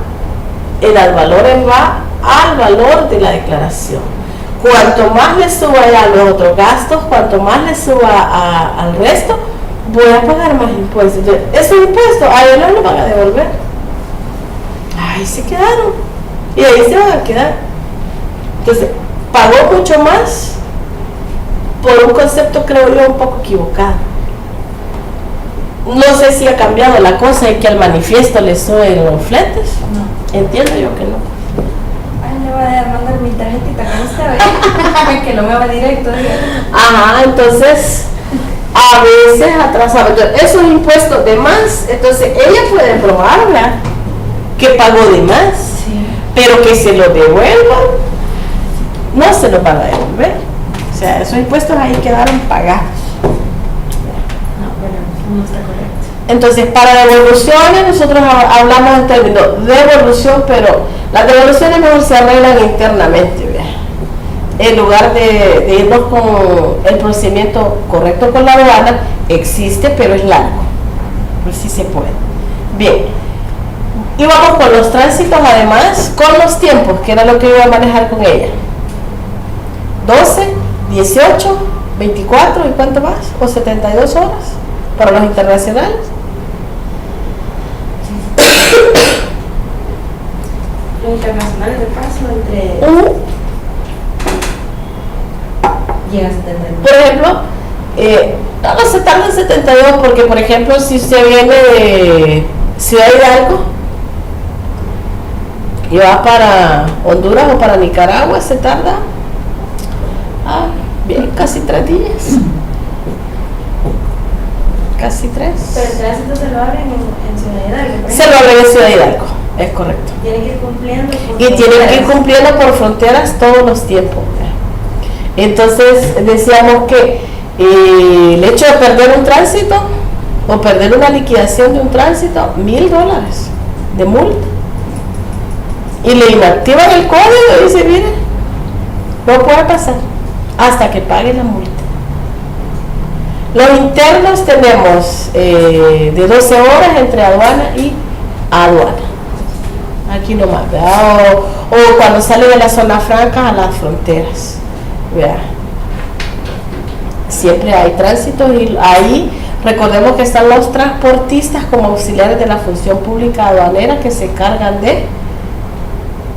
el ad valorem va al valor de la declaración. Cuanto más le suba a los otros gastos, cuanto más le suba al resto, voy a pagar más impuestos. Entonces, esos impuestos a ellos no los van a devolver. Ahí se quedaron. Y ahí se van a quedar. Entonces, pagó mucho más por un concepto, creo yo, un poco equivocado. No sé si ha cambiado la cosa y que al manifiesto le suben los fletes. No. Entiendo yo que no. Ay, le voy a mandar mi tarjetita con esta, que lo me va directo. Ajá, entonces a veces atrasaba. Entonces, esos impuestos de más, entonces ella puede probar, ¿verdad?, que pagó de más, sí, pero que se lo devuelvan, no se los van a devolver. O sea, esos impuestos ahí quedaron pagados. No, bueno, no está correcto. Entonces, para devoluciones, nosotros hablamos en términos de devolución, pero las devoluciones mejor se arreglan internamente, ¿verdad? En lugar de irnos con el procedimiento correcto con la aduana, existe, pero es largo. Pues sí se puede. Bien. Y vamos con los tránsitos, además, con los tiempos, que era lo que iba a manejar con ella. 12, 18, 24, ¿y cuánto más? ¿O 72 horas para los internacionales? Los internacionales de paso entre... llega a 72. Por ejemplo, no se tarda en 72 porque, por ejemplo, si usted viene de Ciudad Hidalgo y va para Honduras o para Nicaragua, se tarda bien, casi 3 días. Casi 3. Pero el tránsito se lo abren en Ciudad Hidalgo. Se lo abren en Ciudad Hidalgo, es correcto. Tienen que ir cumpliendo. Y tienen que ir cumpliendo por fronteras todos los tiempos. Entonces decíamos que el hecho de perder un tránsito o perder una liquidación de un tránsito, $1,000 de multa. Y le inactivan el código y dice, mire, no puede pasar hasta que pague la multa. Los internos tenemos de 12 horas entre aduana y aduana. Aquí nomás, ¿verdad? O cuando sale de la zona franca a las fronteras, ¿verdad? Siempre hay tránsito y ahí recordemos que están los transportistas como auxiliares de la función pública aduanera que se encargan de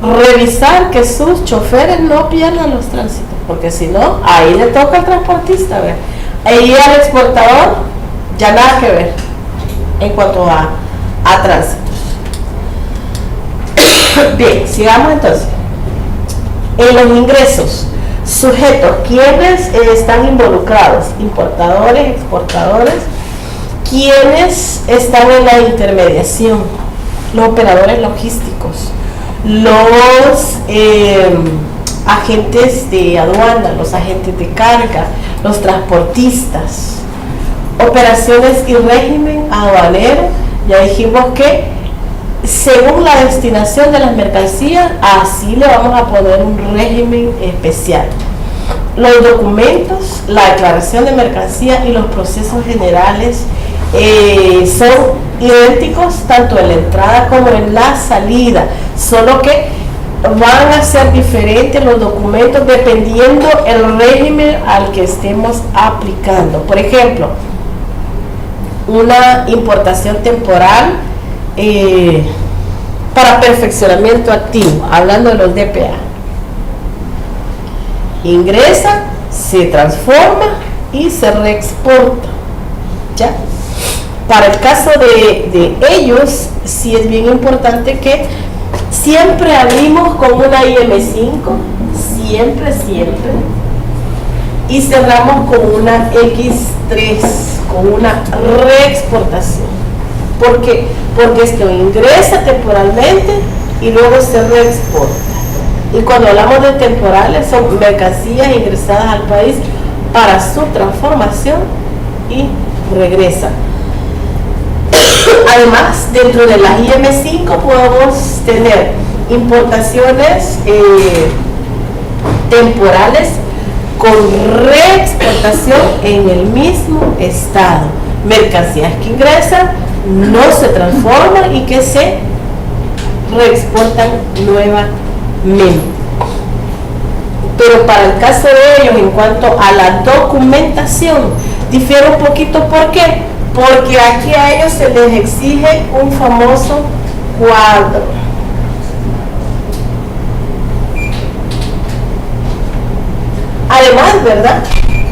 revisar que sus choferes no pierdan los tránsitos, porque si no, ahí le toca al transportista, ¿verdad? Ahí al exportador ya nada que ver en cuanto a tránsitos. Bien, sigamos entonces. En los ingresos, sujetos, ¿quiénes están involucrados? Importadores, exportadores, ¿quiénes están en la intermediación? Los operadores logísticos, los agentes de aduana, los agentes de carga, los transportistas, operaciones y régimen aduanero. Ya dijimos que según la destinación de las mercancías, así le vamos a poner un régimen especial. Los documentos, la declaración de mercancía y los procesos generales son idénticos tanto en la entrada como en la salida, solo que van a ser diferentes los documentos dependiendo el régimen al que estemos aplicando. Por ejemplo, una importación temporal para perfeccionamiento activo, hablando de los DPA. Ingresa, se transforma y se reexporta. ¿Ya? Para el caso de ellos, sí es bien importante que siempre abrimos con una IM5, siempre, y cerramos con una X3, con una reexportación. ¿Por qué? Porque esto ingresa temporalmente y luego se reexporta. Y cuando hablamos de temporales, son mercancías ingresadas al país para su transformación y regresan. Además, dentro de las IM5 podemos tener importaciones temporales con reexportación en el mismo estado. Mercancías que ingresan, no se transforman y que se reexportan nuevamente. Pero para el caso de ellos, en cuanto a la documentación, difiere un poquito. ¿Por qué? Porque aquí a ellos se les exige un famoso cuadro. Además, ¿verdad?,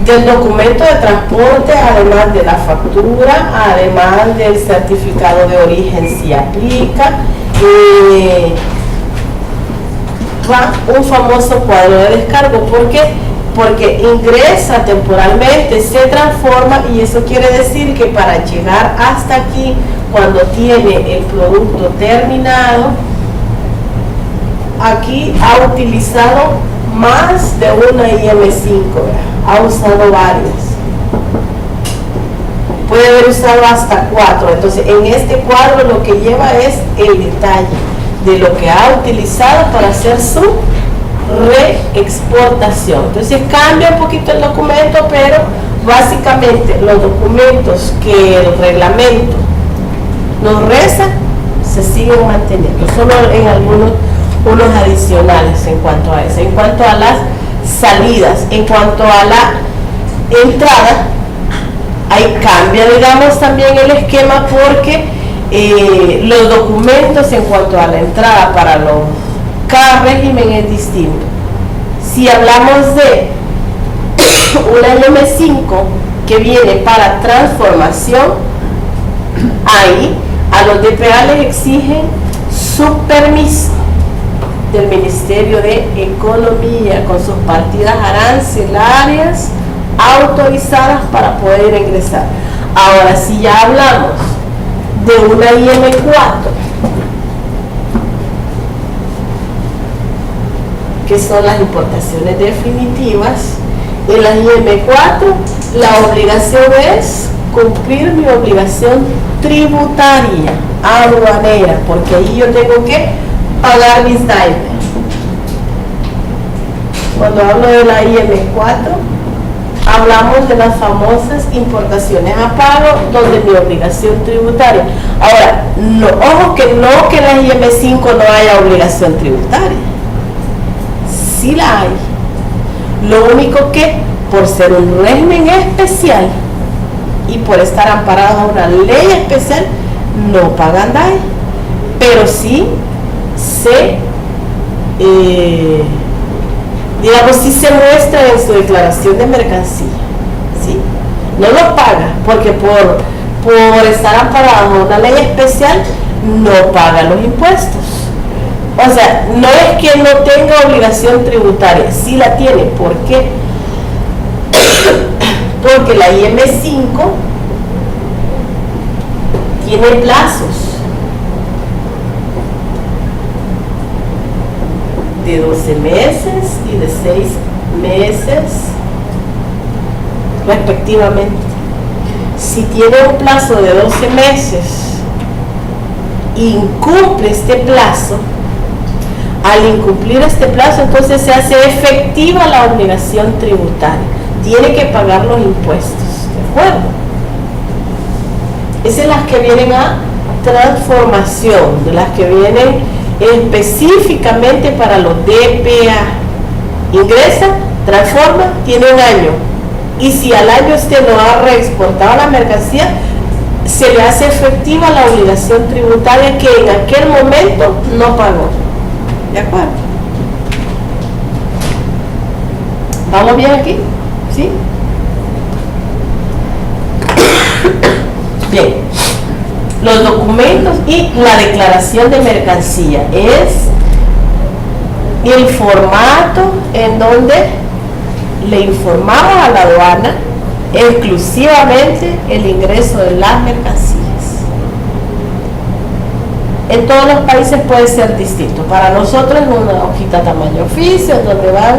del documento de transporte, además de la factura, además del certificado de origen si aplica, va un famoso cuadro de descargo. ¿Por qué? Porque ingresa temporalmente, se transforma, y eso quiere decir que para llegar hasta aquí, cuando tiene el producto terminado, aquí ha utilizado más de una IM5, ha usado varias, puede haber usado hasta 4. Entonces en este cuadro lo que lleva es el detalle de lo que ha utilizado para hacer su reexportación. Entonces cambia un poquito el documento, pero básicamente los documentos que el reglamento nos reza se siguen manteniendo, solo en algunos unos adicionales en cuanto a eso. En cuanto a las salidas, en cuanto a la entrada, ahí cambia, digamos, también el esquema, porque los documentos en cuanto a la entrada para cada régimen es distinto. Si hablamos de una IM5 que viene para transformación, ahí a los DPA les exigen su permiso del Ministerio de Economía con sus partidas arancelarias autorizadas para poder ingresar. Ahora, si ya hablamos de una IM4, que son las importaciones definitivas, en la IM4 la obligación es cumplir mi obligación tributaria aduanera, porque ahí yo tengo que pagar mis daños. Cuando hablo de la IM4, hablamos de las famosas importaciones a pago, donde mi obligación tributaria. Ahora, no, ojo que no que en la IM5 no haya obligación tributaria. Sí la hay. Lo único que, por ser un régimen especial y por estar amparados a una ley especial, no pagan DAE, pero sí sí se muestra en su declaración de mercancía, ¿sí? No lo paga, porque por estar amparado a una ley especial no paga los impuestos. O sea, no es que no tenga obligación tributaria, sí la tiene. ¿Por qué? Porque la IM5 tiene plazos de 12 meses y de 6 meses respectivamente. Si tiene un plazo de 12 meses y incumple este plazo, al incumplir este plazo, entonces se hace efectiva la obligación tributaria. Tiene que pagar los impuestos, ¿de acuerdo? Esas son las que vienen a transformación, de las que vienen específicamente para los DPA. Ingresa, transforma, tiene un año. Y si al año usted no ha reexportado la mercancía, se le hace efectiva la obligación tributaria que en aquel momento no pagó. ¿De acuerdo? ¿Vamos bien aquí? ¿Sí? Bien. Los documentos y la declaración de mercancía es el formato en donde le informaba a la aduana exclusivamente el ingreso de las mercancías. En todos los países puede ser distinto. Para nosotros es una hojita tamaño oficio donde van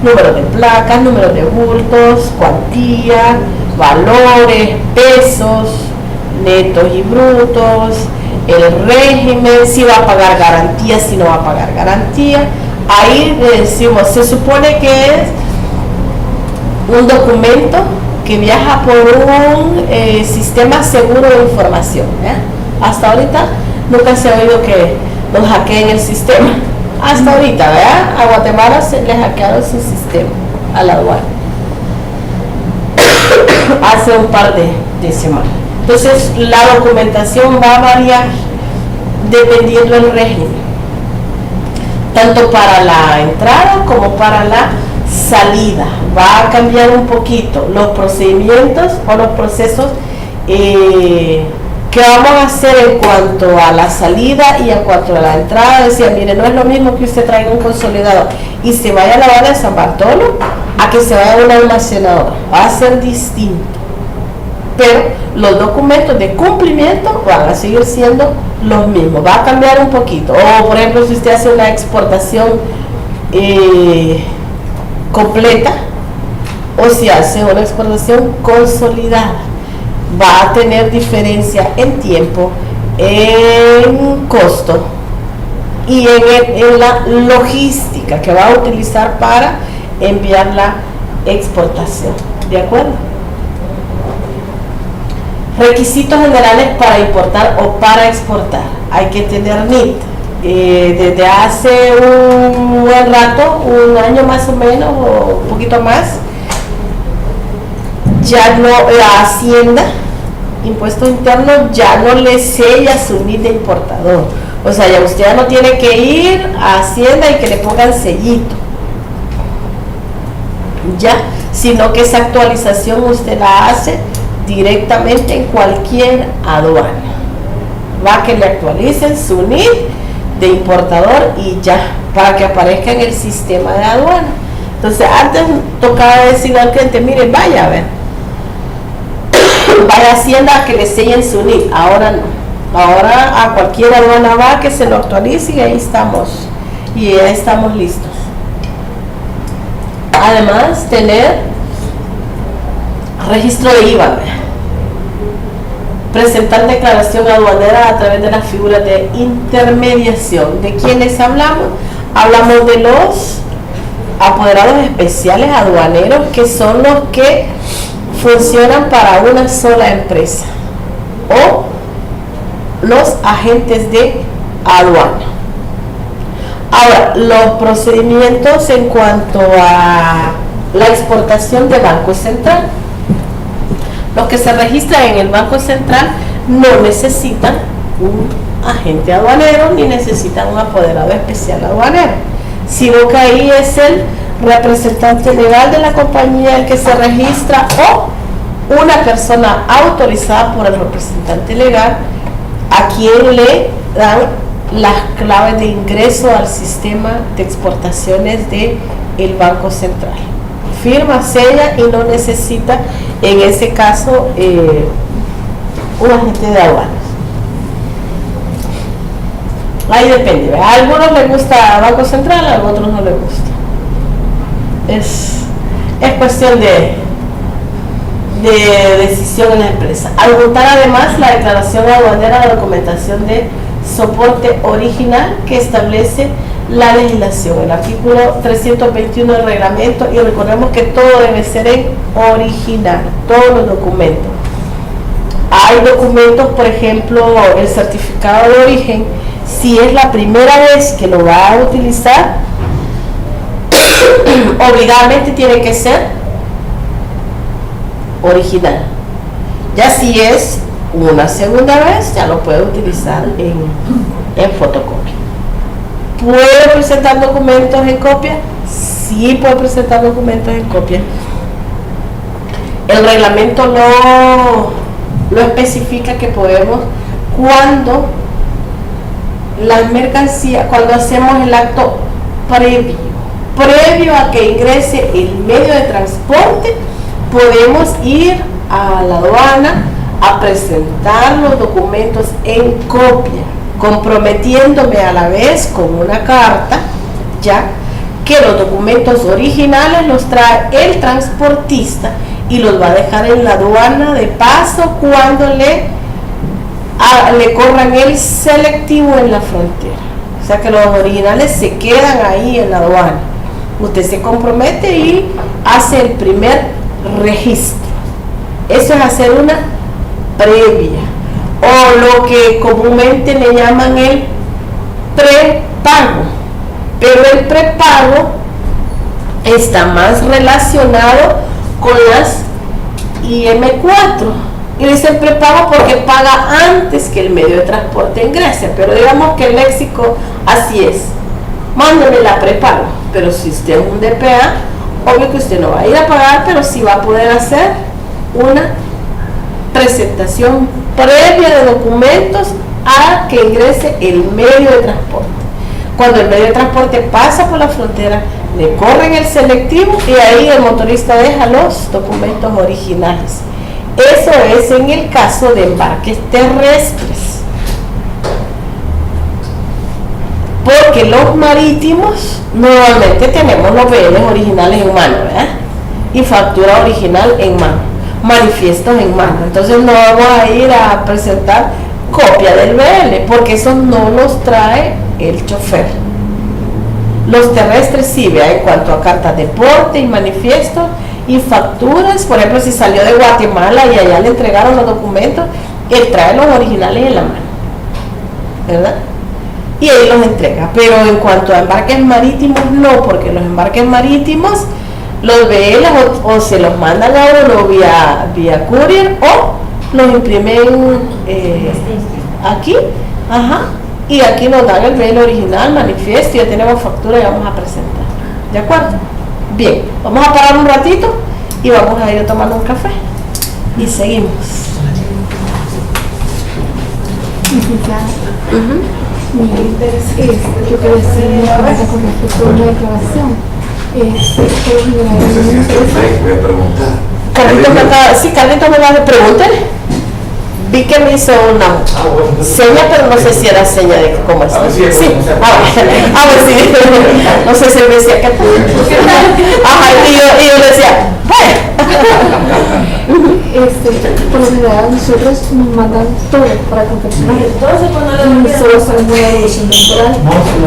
números de placas, números de bultos, cuantía, valores, pesos, netos y brutos, el régimen, si va a pagar garantía, si no va a pagar garantía. Ahí le decimos, se supone que es un documento que viaja por un sistema seguro de información. Hasta ahorita nunca se ha oído que nos hackeen el sistema. Hasta ahorita, ¿verdad? A Guatemala se le hackearon su sistema a la aduana hace un par de semanas. Entonces la documentación va a variar dependiendo del régimen, tanto para la entrada como para la salida. Va a cambiar un poquito los procedimientos o los procesos que vamos a hacer en cuanto a la salida y en cuanto a la entrada. Decía, mire, no es lo mismo que usted traiga un consolidador y se vaya a la aduana de San Bartolo a que se vaya a un almacenador. Va a ser distinto, pero los documentos de cumplimiento van a seguir siendo los mismos. Va a cambiar un poquito. O por ejemplo, si usted hace una exportación completa o si hace una exportación consolidada, va a tener diferencia en tiempo, en costo y en la logística que va a utilizar para enviar la exportación. ¿De acuerdo? Requisitos generales para importar o para exportar. Hay que tener NIT. Desde hace un buen rato, un año más o menos o un poquito más, ya no, la Hacienda, Impuesto Interno, ya no le sella su NIT de importador. O sea, ya usted ya no tiene que ir a Hacienda y que le pongan sellito, ya, sino que esa actualización usted la hace directamente en cualquier aduana. Va a que le actualicen su NIT de importador y ya, para que aparezca en el sistema de aduana. Entonces, antes tocaba decir al cliente, mire, vaya a ver, vaya a Hacienda a que le sellen su NIT. Ahora no, ahora a cualquier aduana va que se lo actualice y ahí estamos, y ya estamos listos. Además, tener registro de IVA, presentar declaración aduanera a través de las figuras de intermediación. ¿De quiénes hablamos? Hablamos de los apoderados especiales aduaneros, que son los que funcionan para una sola empresa, o los agentes de aduana. Ahora, los procedimientos en cuanto a la exportación de Banco Central. Los que se registran en el Banco Central no necesitan un agente aduanero ni necesitan un apoderado especial aduanero, sino que ahí es el representante legal de la compañía el que se registra, o una persona autorizada por el representante legal a quien le dan las claves de ingreso al sistema de exportaciones del Banco Central. Firma, sella y no necesita en ese caso un agente de aduanas. Ahí depende, ¿verdad? A algunos les gusta Banco Central, a otros no les gusta. Es cuestión de decisión en la empresa. Adjuntar además la declaración aduanera, la documentación de soporte original que establece la legislación, el artículo 321 del reglamento, y recordemos que todo debe ser en original, todos los documentos. Hay documentos, por ejemplo, el certificado de origen, Si es la primera vez que lo va a utilizar, obligadamente tiene que ser original. Ya si es una segunda vez, ya lo puede utilizar en fotocopia. ¿Puede presentar documentos en copia? Sí puede presentar documentos en copia. El reglamento lo especifica que podemos cuando las mercancías, cuando hacemos el acto previo a que ingrese el medio de transporte, podemos ir a la aduana a presentar los documentos en copia, comprometiéndome a la vez con una carta, ya que los documentos originales los trae el transportista y los va a dejar en la aduana de paso cuando le corran el selectivo en la frontera. O sea que los originales se quedan ahí en la aduana. Usted se compromete y hace el primer registro. Eso es hacer una previa, o lo que comúnmente le llaman el prepago. Pero el prepago está más relacionado con las IM4. Y dice el prepago porque paga antes que el medio de transporte ingrese. Pero digamos que el léxico así es. Mándeme la prepago. Pero si usted es un DPA, obvio que usted no va a ir a pagar, pero sí va a poder hacer una presentación previa de documentos a que ingrese el medio de transporte. Cuando el medio de transporte pasa por la frontera, le corren el selectivo y ahí el motorista deja los documentos originales. Eso es en el caso de embarques terrestres. Porque los marítimos normalmente tenemos los BLs originales en mano, ¿verdad? Y factura original en mano, manifiestos en mano. Entonces no vamos a ir a presentar copia del BL porque esos no los trae el chofer. Los terrestres sí, vea, en cuanto a cartas de porte y manifiestos y facturas, por ejemplo, si salió de Guatemala y allá le entregaron los documentos, él trae los originales en la mano, ¿verdad? Y ahí los entrega. Pero en cuanto a embarques marítimos, no, porque los embarques marítimos los BL o se los mandan a uno vía courier o los imprimen aquí, ajá, y aquí nos dan el BL original, manifiesto, ya tenemos factura y vamos a presentar. ¿De acuerdo? Bien, vamos a parar un ratito y vamos a ir a tomar un café y seguimos. Mi interés es, yo quiero hacer una pregunta con respecto a una declaración. Voy a preguntar. Carlito me va a preguntar. Vi que me hizo una seña, pero no sé si era seña de cómo es. Sí, sí. No sé si él me decía que. Ajá, y yo le decía, por lo general nosotros nos mandan todo para confeccionar. Y solo sabemos la evolución temporal,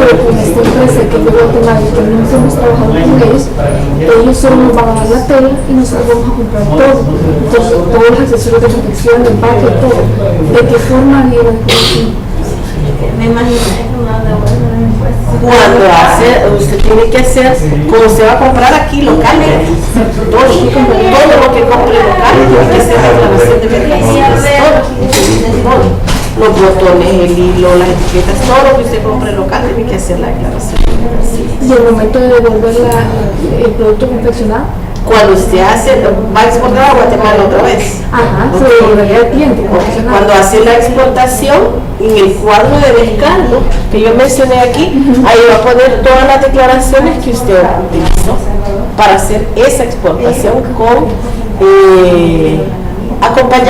pero con esta empresa que es de Guatemala y que no hemos trabajado con ellos solo nos van a dar la tela y nosotros vamos a comprar todo. Entonces, todos los accesorios de confección, de empaque, todo. ¿De qué forma haría la confección? Me imagino que no devuelven los impuestos. cuando usted tiene que hacer, como se va a comprar aquí localmente, todo lo que compre local, tiene que hacer declaración de mercancías, todo. Los botones, el hilo, las etiquetas, todo lo que usted compre local tiene que hacer la declaración de mercancías. Y el momento de devolver el producto confeccionado, cuando usted va a exportar a Guatemala otra vez. ajá, se devolvería al cliente. Cuando hace la exportación, en el cuadro de descargo que yo mencioné aquí, ahí va a poner todas las declaraciones que usted utilizó para hacer esa exportación con acompañada